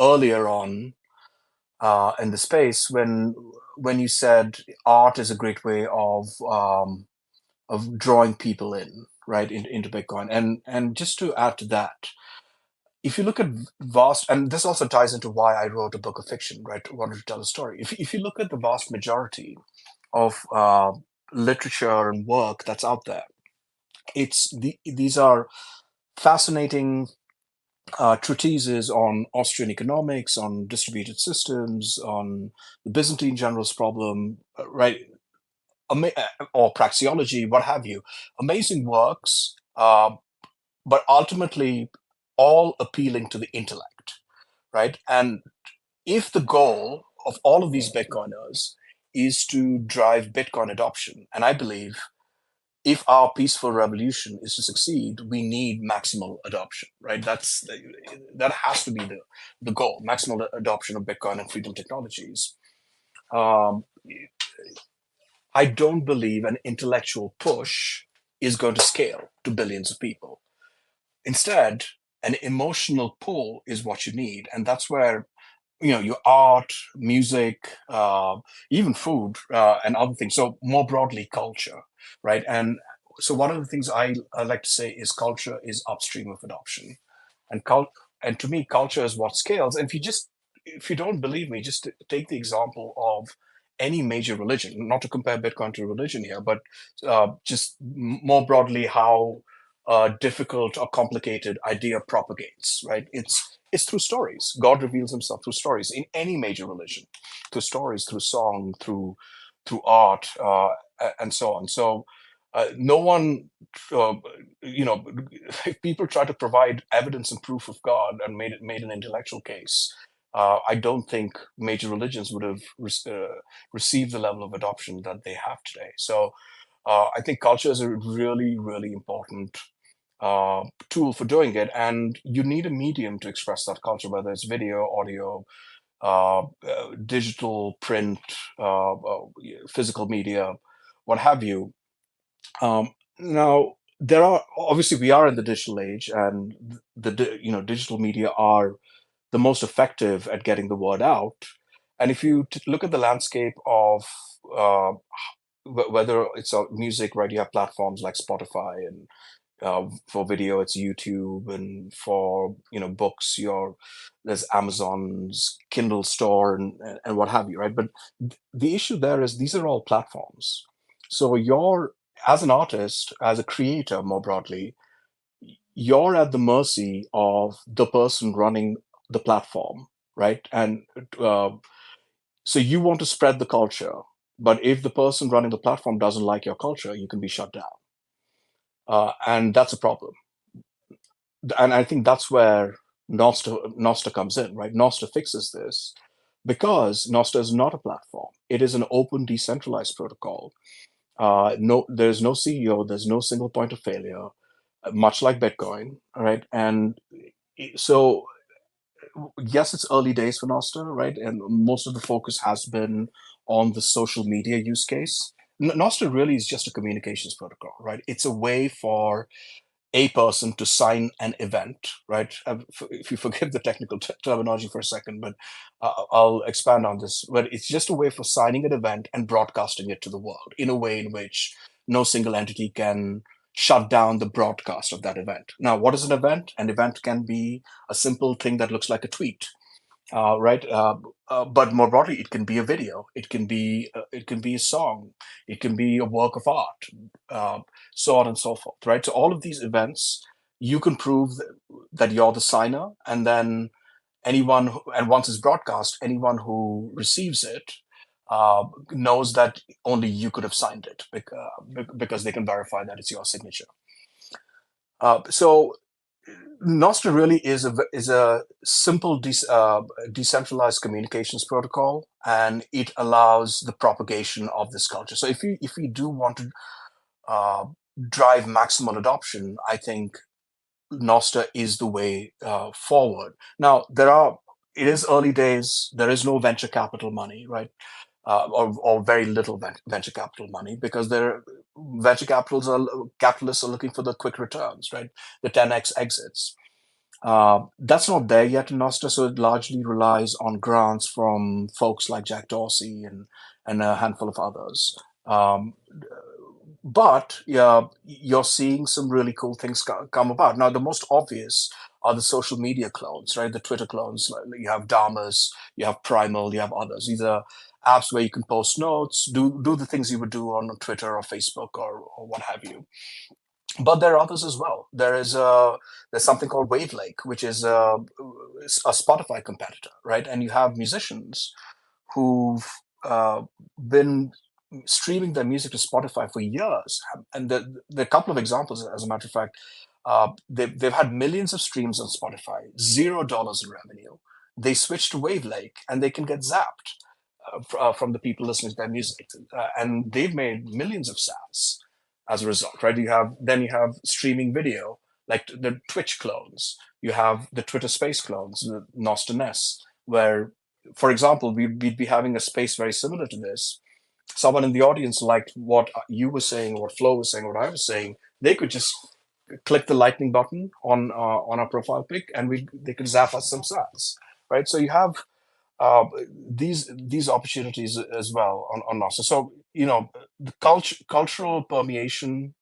Speaker 3: earlier on in the space when you said art is a great way of drawing people in, right, into Bitcoin. And just to add to that, if you look at vast, and this also ties into why I wrote a book of fiction, right, wanted to tell a story. If you look at the vast majority of literature and work that's out there, these are fascinating treatises on Austrian economics, on distributed systems, on the Byzantine generals problem, right? Or praxeology, what have you. Amazing works, but ultimately all appealing to the intellect, right? And if the goal of all of these Bitcoiners is to drive Bitcoin adoption, and I believe if our peaceful revolution is to succeed, we need maximal adoption, right? That has to be the goal: maximal adoption of Bitcoin and freedom technologies. Um, I don't believe an intellectual push is going to scale to billions of people. Instead, an emotional pull is what you need, and that's where your art, music, even food, and other things. So more broadly, culture, right? And so one of the things I like to say is culture is upstream of adoption, and and to me, culture is what scales. And if you don't believe me, just take the example of any major religion. Not to compare Bitcoin to religion here, but just more broadly, how difficult or complicated idea propagates, right? It's through stories. God reveals himself through stories in any major religion, through stories, through song, through art, and so on. So no one, uh, if people try to provide evidence and proof of God and made an intellectual case, I don't think major religions would have received the level of adoption that they have today. So I think culture is a really, really important tool for doing it, and you need a medium to express that culture, whether it's video, audio, digital, print, physical media, what have you. Now, there are obviously we are in the digital age, and digital media are the most effective at getting the word out. And if you look at the landscape of uh, whether it's music, right, you have platforms like Spotify, and for video it's YouTube, and for books there's Amazon's Kindle store, and what have you, right? But the issue there is these are all platforms. So you're, as an artist, as a creator more broadly, you're at the mercy of the person running the platform, right? And uh, so you want to spread the culture, but if the person running the platform doesn't like your culture, you can be shut down, and that's a problem. And I think that's where Nostr comes in, right? Nostr fixes this because Nostr is not a platform. It is an open, decentralized protocol. No, there's no CEO, there's no single point of failure, much like Bitcoin, right? And so, yes, it's early days for Nostr, right? And most of the focus has been on the social media use case. Nostr really is just a communications protocol, right? It's a way for a person to sign an event, right? If you forgive the technical terminology for a second, but I'll expand on this. But it's just a way for signing an event and broadcasting it to the world in a way in which no single entity can shut down the broadcast of that event. Now, what is an event? An event can be a simple thing that looks like a tweet, right? But more broadly, it can be a video, it can be a song, it can be a work of art, uh, so on and so forth, right? So all of these events, you can prove that you're the signer, and then and once it's broadcast, anyone who receives it knows that only you could have signed it because they can verify that it's your signature. So Nostr really is a simple decentralized communications protocol, and it allows the propagation of this culture. So if we do want to drive maximal adoption, I think Nostr is the way forward. Now, it is early days. There is no venture capital money, right? Or very little venture capital money, because capitalists are looking for the quick returns, right? The 10x exits. That's not there yet in Nostr, so it largely relies on grants from folks like Jack Dorsey and a handful of others. But yeah, you're seeing some really cool things come about. Now, the most obvious are the social media clones, right? The Twitter clones. You have Damas, you have Primal, you have others. These are apps where you can post notes, do the things you would do on Twitter or Facebook or what have you. But there are others as well. There's something called Wavelake, which is a Spotify competitor, right? And you have musicians who've been streaming their music to Spotify for years. And there are a couple of examples, as a matter of fact. they've had millions of streams on Spotify, $0 in revenue. They switched to Wave Lake, and they can get zapped from the people listening to their music, and they've made millions of sats as a result, right? You have streaming video, like the Twitch clones. You have the Twitter Space clones, the Nostalness, where, for example, we'd be having a space very similar to this. Someone in the audience liked what you were saying, what Flo was saying, what I was saying. They could just click the lightning button on our profile pic, and they could zap us some sats, right? So you have uh, these opportunities as well on NASA. So the cultural permeation.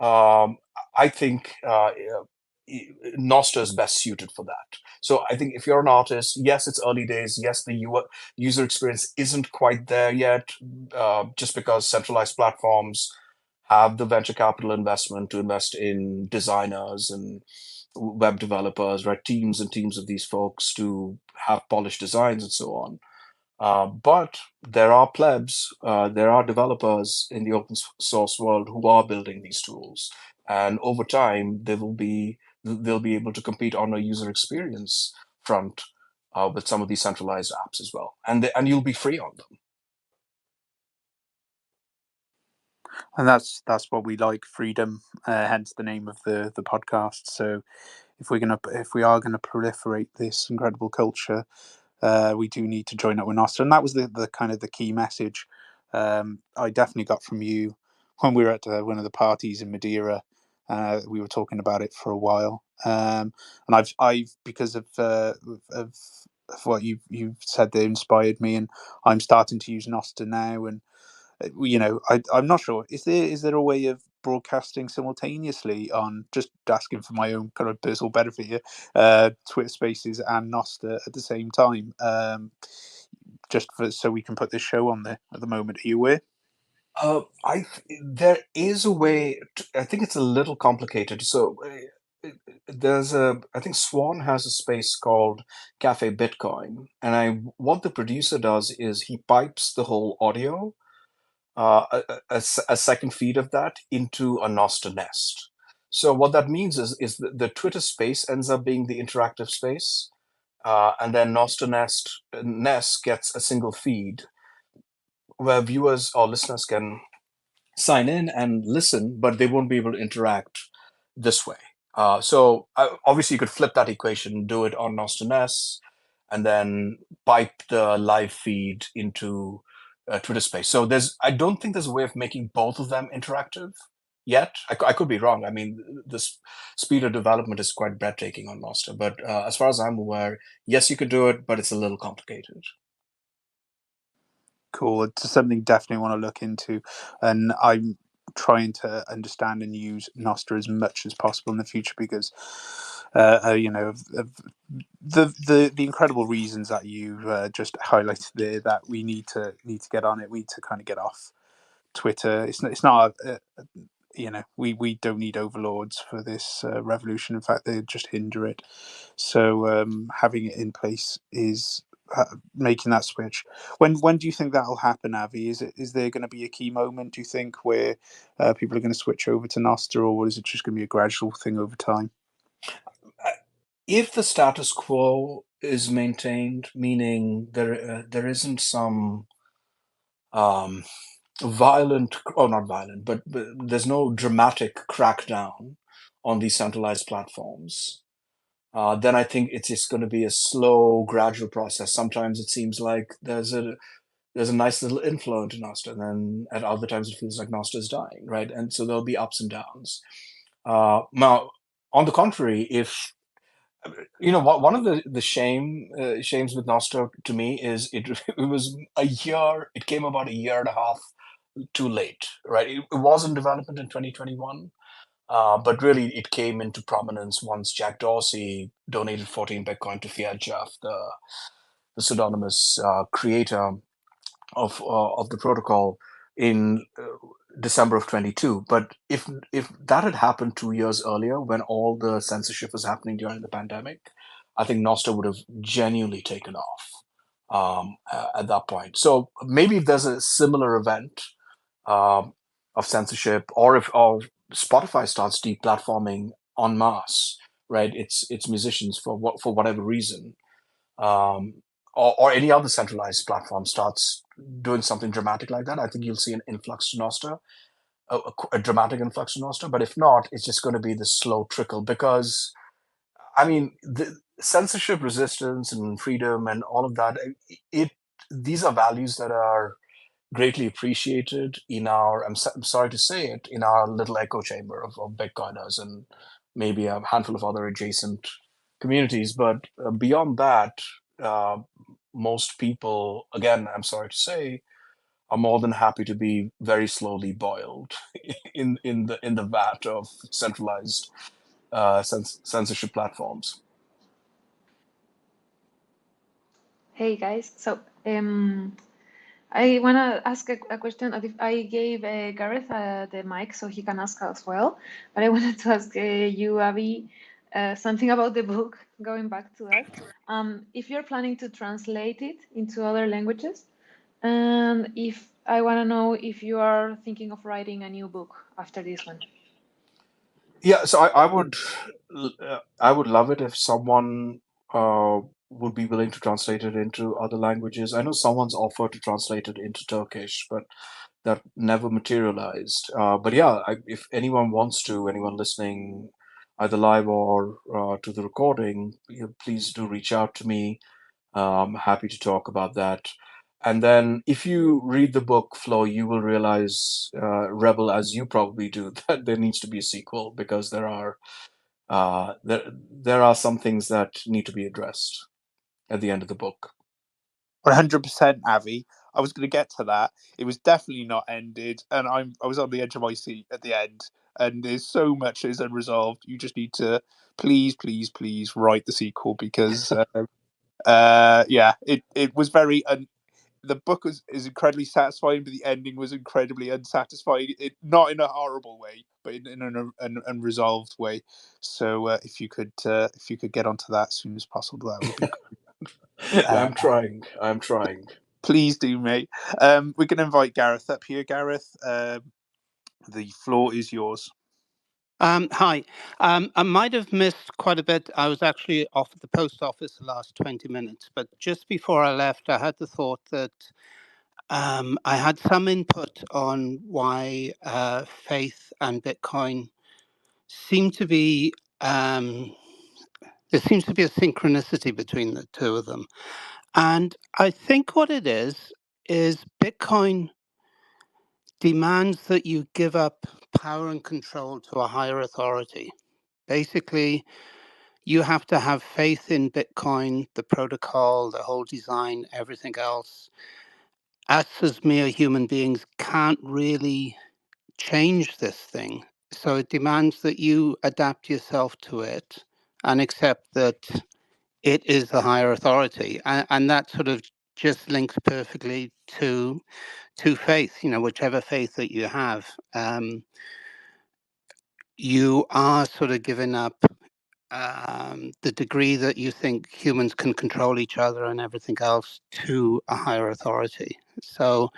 Speaker 3: Um, I think Nostr is best suited for that. So I think if you're an artist, yes, it's early days. Yes, the user experience isn't quite there yet, just because centralized platforms have the venture capital investment to invest in designers and web developers, right? Teams and teams of these folks to have polished designs and so on. But there are plebs, there are developers in the open source world who are building these tools, and over time they'll be able to compete on a user experience front with some of these centralized apps as well, and you'll be free on them.
Speaker 1: And that's what we like, freedom. Hence the name of the podcast. So if we are gonna proliferate this incredible culture, we do need to join up with Nostra, and that was the kind of the key message I definitely got from you when we were at one of the parties in Madeira. We were talking about it for a while, and I've because of what you've said that inspired me, and I'm starting to use Nostra now, and I'm not sure. Is there a way of broadcasting simultaneously on, just asking for my own kind of personal benefit here, Twitter Spaces and Noster at the same time, just so we can put this show on there at the moment? Are you aware?
Speaker 3: There is a way. I think it's a little complicated. So I think Swan has a space called Cafe Bitcoin, and what the producer does is he pipes the whole audio, a second feed of that into a Nostr nest. So what that means is the Twitter space ends up being the interactive space, and then Nostr nest gets a single feed where viewers or listeners can sign in and listen, but they won't be able to interact this way. So obviously, you could flip that equation, do it on Nostalness, and then pipe the live feed into Twitter Space. So I don't think there's a way of making both of them interactive yet. I could be wrong. I mean, the speed of development is quite breathtaking on Nostr. But as far as I'm aware, yes, you could do it, but it's a little complicated.
Speaker 1: Cool. It's something definitely want to look into, and I'm trying to understand and use Nostra as much as possible in the future, because of the incredible reasons that you just highlighted there, that we need to get on it. We need to kind of get off Twitter. It's not we don't need overlords for this revolution. In fact, they just hinder it. So having it in place is making that switch. When do you think that'll happen, Avi? Is there going to be a key moment, do you think, where people are going to switch over to Nostr, or is it just going to be a gradual thing over time?
Speaker 3: If the status quo is maintained, meaning there isn't some violent, or not violent, but there's no dramatic crackdown on these centralized platforms, then I think it's just going to be a slow, gradual process. Sometimes it seems like there's a nice little inflow into Nostr, and then at other times it feels like Nostr is dying, right? And so there'll be ups and downs. Now, on the contrary, if one of the shames with Nostr to me is it was a year. It came about a year and a half too late, right? It was in development in 2021, but really it came into prominence once Jack Dorsey donated 14 Bitcoin to Fiat Jeff, the pseudonymous creator of the protocol in December of 22. But if that had happened 2 years earlier, when all the censorship was happening during the pandemic, I think Nostr would have genuinely taken off at that point. So maybe if there's a similar event of censorship, or if Spotify starts deplatforming en masse, right? It's musicians for whatever reason, um, or any other centralized platform starts doing something dramatic like that, I think you'll see an influx to Nostr, a dramatic influx to Nostr. But if not, it's just going to be the slow trickle because, I mean, the censorship resistance and freedom and all of that, it these are values that are greatly appreciated in our, I'm sorry to say it, in our little echo chamber of Bitcoiners and maybe a handful of other adjacent communities. But beyond that, uh, most people, again, I'm sorry to say, are more than happy to be very slowly boiled in the vat of centralized censorship platforms.
Speaker 2: Hey guys, so I want to ask a question. I gave Gareth the mic so he can ask as well, but I wanted to ask you, Avi, something about the book, going back to that. If you're planning to translate it into other languages, and if I want to know if you are thinking of writing a new book after this one.
Speaker 3: Yeah, so I would love it if someone uh, would be willing to translate it into other languages. I know someone's offered to translate it into Turkish, but that never materialized. But yeah, if anyone wants to, anyone listening, either live or to the recording, please do reach out to me. Happy to talk about that. And then, if you read the book, Flo, you will realize, Rebel, as you probably do, that there needs to be a sequel because there are some things that need to be addressed at the end of the book.
Speaker 1: 100% Avi. I was going to get to that. It was definitely not ended, and I was on the edge of my seat at the end. And there's so much that is unresolved. You just need to please write the sequel because yeah, it was very the book is incredibly satisfying, but the ending was incredibly unsatisfying. Not in a horrible way, but in an unresolved way. So if you could get onto that as soon as possible, that would be great.
Speaker 3: I'm trying. I'm trying.
Speaker 1: Please do, mate. We're going to invite Gareth up here. Gareth, the floor is yours.
Speaker 4: Hi. I might have missed quite a bit. I was actually off at the post office the last 20 minutes, but just before I left, I had the thought that I had some input on why faith and Bitcoin seem to be, there seems to be a synchronicity between the two of them. And I think what it is Bitcoin demands that you give up power and control to a higher authority. Basically, you have to have faith in Bitcoin, the protocol, the whole design, everything else. Us as mere human beings can't really change this thing. So it demands that you adapt yourself to it and accept that it is the higher authority. And that sort of just links perfectly to faith, whichever faith that you have. You are sort of giving up the degree that you think humans can control each other and everything else to a higher authority. So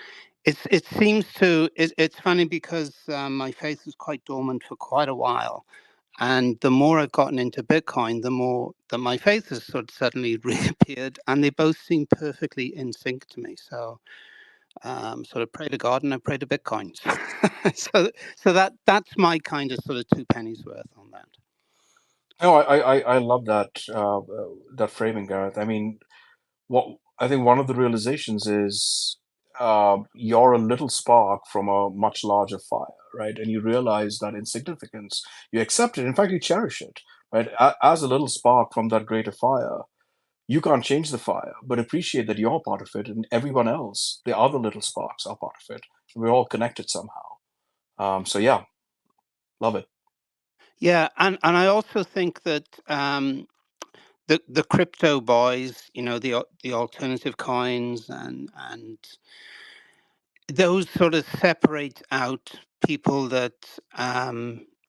Speaker 4: it's funny because my faith was quite dormant for quite a while. And the more I've gotten into Bitcoin, the more that my faith has sort of suddenly reappeared, and they both seem perfectly in sync to me. So sort of pray to God and I pray to Bitcoin. so that's my kind of sort of two pennies worth on that.
Speaker 3: No, I love that framing, Gareth. I mean, what I think one of the realizations is you're a little spark from a much larger fire, right? And you realize that insignificance, you accept it. In fact, you cherish it, right? As a little spark from that greater fire, you can't change the fire, but appreciate that you're part of it, and everyone else, the other little sparks, are part of it. We're all connected somehow. So yeah, love it.
Speaker 4: Yeah, and I also think that the crypto boys, the alternative coins and those sort of separate out people that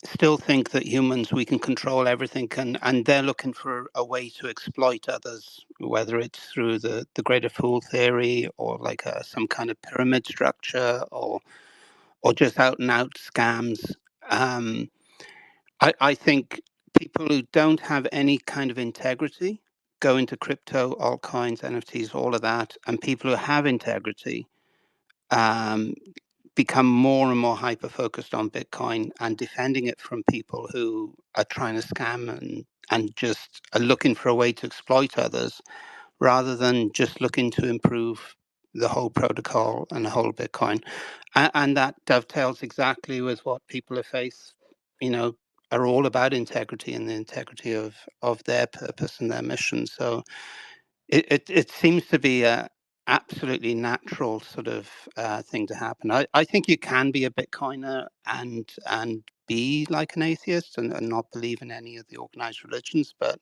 Speaker 4: still think that humans, we can control everything, and they're looking for a way to exploit others, whether it's through the greater fool theory or like some kind of pyramid structure or just out and out scams. I think people who don't have any kind of integrity go into crypto, altcoins, NFTs, all of that, and people who have integrity become more and more hyper focused on Bitcoin and defending it from people who are trying to scam and just are looking for a way to exploit others, rather than just looking to improve the whole protocol and the whole Bitcoin. And that dovetails exactly with what people of faith, are all about: integrity and the integrity of their purpose and their mission. So it seems to be a absolutely natural sort of thing to happen. I think you can be a Bitcoiner and be like an atheist and not believe in any of the organized religions, but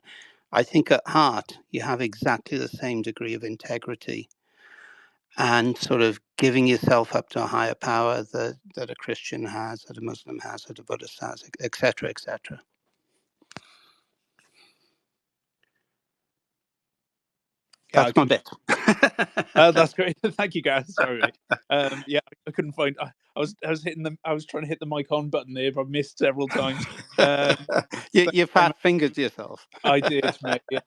Speaker 4: I think at heart you have exactly the same degree of integrity and sort of giving yourself up to a higher power that a Christian has, that a Muslim has, that a Buddhist has, etc., etc.
Speaker 1: Yeah,
Speaker 4: That's my bit.
Speaker 1: that's great. Thank you, Gareth. Sorry, mate. Yeah, I couldn't find. I was hitting them. I was trying to hit the mic on button there, but I missed several times.
Speaker 4: You fat fingered yourself.
Speaker 1: I did, mate. Yeah.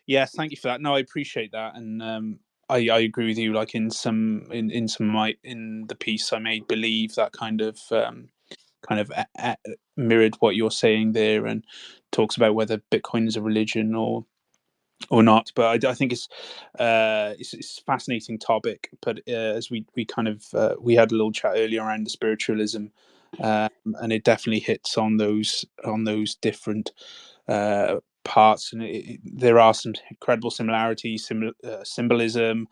Speaker 1: Yes, thank you for that. No, I appreciate that, and I agree with you. Like in the piece I made, believe that kind of mirrored what you're saying there, and talks about whether Bitcoin is a religion or not. But I think it's a fascinating topic. But as we kind of we had a little chat earlier around the spiritualism, and it definitely hits on those different parts, and there are some incredible similarities, symbolism,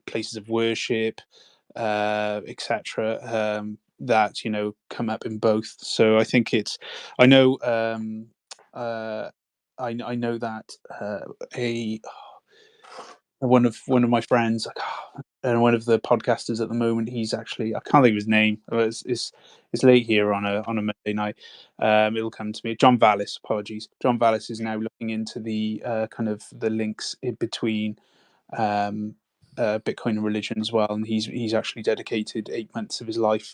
Speaker 1: places of worship, etc. That come up in both. So I think I know. I know that a one of my friends, and one of the podcasters at the moment, he's actually, I can't think of his name. It's late here on a Monday night. It'll come to me. John Vallis, apologies. John Vallis is now looking into the kind of the links in between Bitcoin and religion as well, and he's actually dedicated 8 months of his life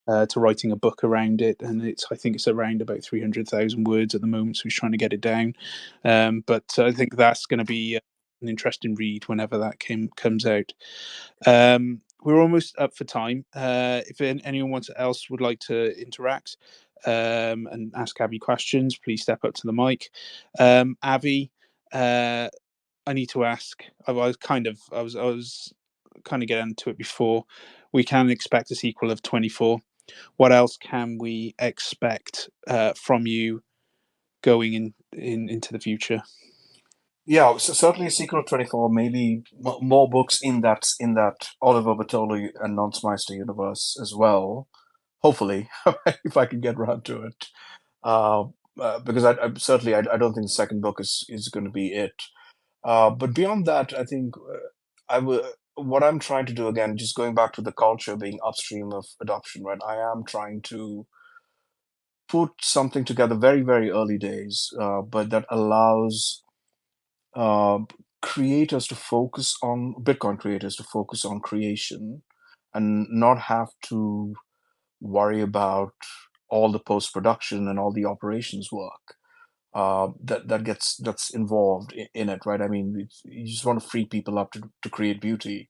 Speaker 1: to writing a book around it, and I think it's around about 300,000 words at the moment, so he's trying to get it down. But I think that's going to be an interesting read whenever that comes out. We're almost up for time. If anyone else would like to interact and ask Avi questions, please step up to the mic. Avi, I need to ask. I was kind of getting to it before. We can expect a sequel of 24. What else can we expect from you going into the future?
Speaker 3: Yeah, so certainly a sequel of 24, maybe more books in that Oliver Bertoli and Nonsmeister universe as well. Hopefully, if I can get around to it, because I certainly I don't think the second book is going to be it. But beyond that, I think I will. What I'm trying to do, again, just going back to the culture being upstream of adoption, right? I am trying to put something together very, very early days, but that allows uh, creators to focus on Bitcoin creators to focus on creation and not have to worry about all the post production and all the operations work that's involved in it, right? I mean, you just want to free people up to create beauty,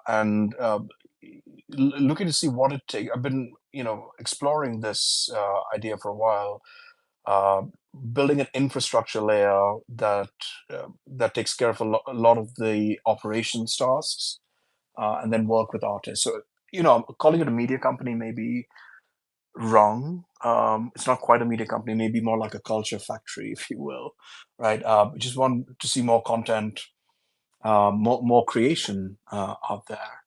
Speaker 3: and looking to see what it takes. I've been, exploring this idea for a while, uh, building an infrastructure layer that takes care of a lot of the operations tasks, and then work with artists. So, calling it a media company may be wrong. It's not quite a media company, maybe more like a culture factory, if you will, right? Just want to see more content, more creation out there.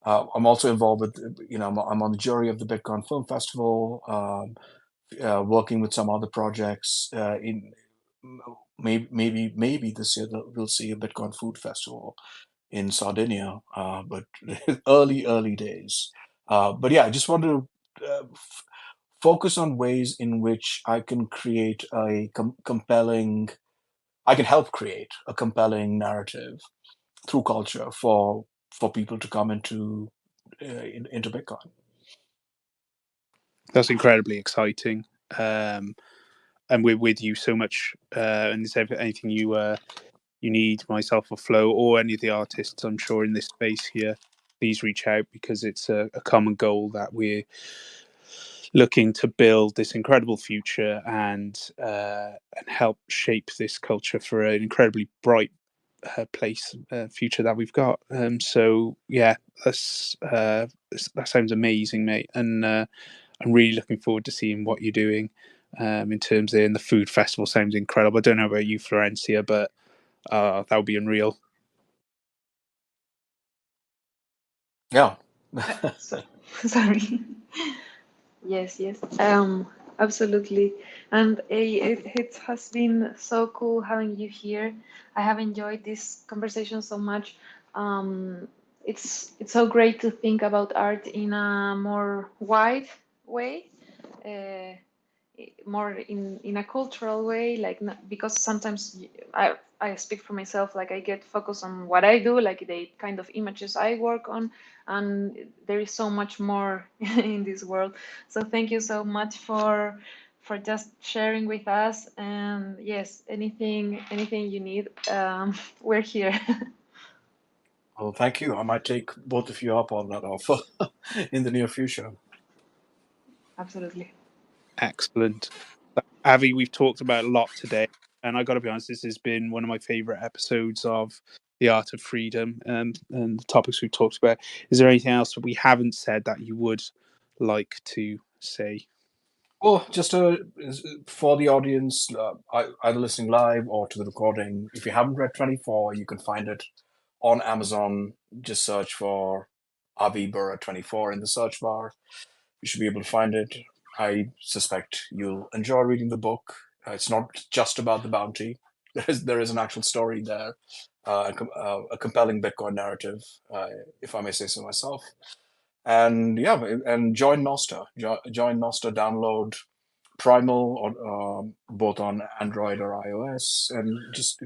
Speaker 3: I'm also involved with, I'm on the jury of the Bitcoin Film Festival, working with some other projects. In maybe this year we'll see a Bitcoin Food Festival in Sardinia, but early days. But yeah, I just want to focus on ways in which I can create a compelling. I can help create a compelling narrative through culture for people to come into Bitcoin.
Speaker 1: That's incredibly exciting. and we're with you so much. And is there anything you need, myself or Flo or any of the artists, I'm sure, in this space here, please reach out, because it's a common goal that we're looking to build this incredible future and help shape this culture for an incredibly bright future that we've got. So yeah, that sounds amazing, mate, and I'm really looking forward to seeing what you're doing. In terms of, and the food festival sounds incredible. I don't know about you, Florencia, but that would be unreal.
Speaker 3: Yeah.
Speaker 2: Sorry. Yes, yes. Absolutely. And it has been so cool having you here. I have enjoyed this conversation so much. It's so great to think about art in a more wide way. Uh, more in a cultural way, like, because sometimes I speak for myself, like I get focused on what I do, like the kind of images I work on, and there is so much more in this world. So thank you so much for just sharing with us, and yes, anything you need, we're here.
Speaker 3: Well, thank you. I might take both of you up on that offer in the near future.
Speaker 2: Absolutely.
Speaker 1: Excellent. Avi, we've talked about a lot today, and I got to be honest, this has been one of my favorite episodes of The Art of Freedom, and the topics we've talked about. Is there anything else that we haven't said that you would like to say?
Speaker 3: Well, just for the audience, either listening live or to the recording, if you haven't read 24, you can find it on Amazon. Just search for Avi Burra 24 in the search bar. You should be able to find it. I suspect you'll enjoy reading the book. It's not just about the bounty. There is an actual story there, a compelling Bitcoin narrative, if I may say so myself. And yeah, and join Noster. Join Noster. Download Primal, both on Android or iOS, and just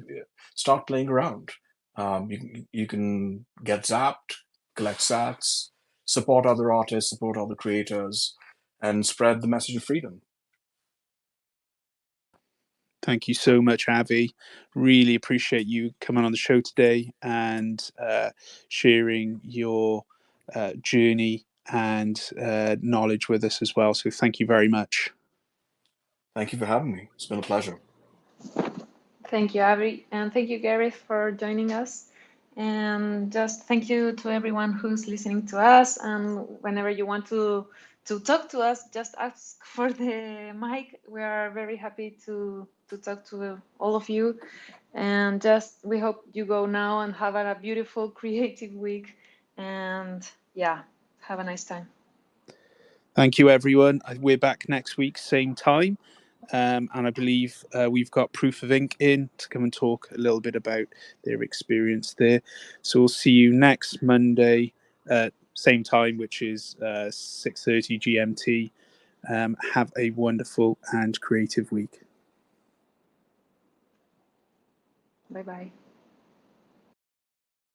Speaker 3: start playing around. You can get zapped, collect sats, support other artists, support other creators, and spread the message of freedom.
Speaker 1: Thank you so much, Avi. Really appreciate you coming on the show today and sharing your journey and knowledge with us as well. So thank you very much.
Speaker 3: Thank you for having me. It's been a pleasure.
Speaker 2: Thank you, Avi, and thank you, Gareth, for joining us. And just thank you to everyone who's listening to us. And whenever you want to talk to us, just ask for the mic. We are very happy to talk to all of you. And just we hope you go now and have a beautiful creative week. And yeah, have a nice time.
Speaker 1: Thank you, everyone. We're back next week, same time. And I believe we've got Proof of Ink in to come and talk a little bit about their experience there. So we'll see you next Monday, same time, which is 6:30 GMT. Have a wonderful and creative week.
Speaker 2: Bye-bye.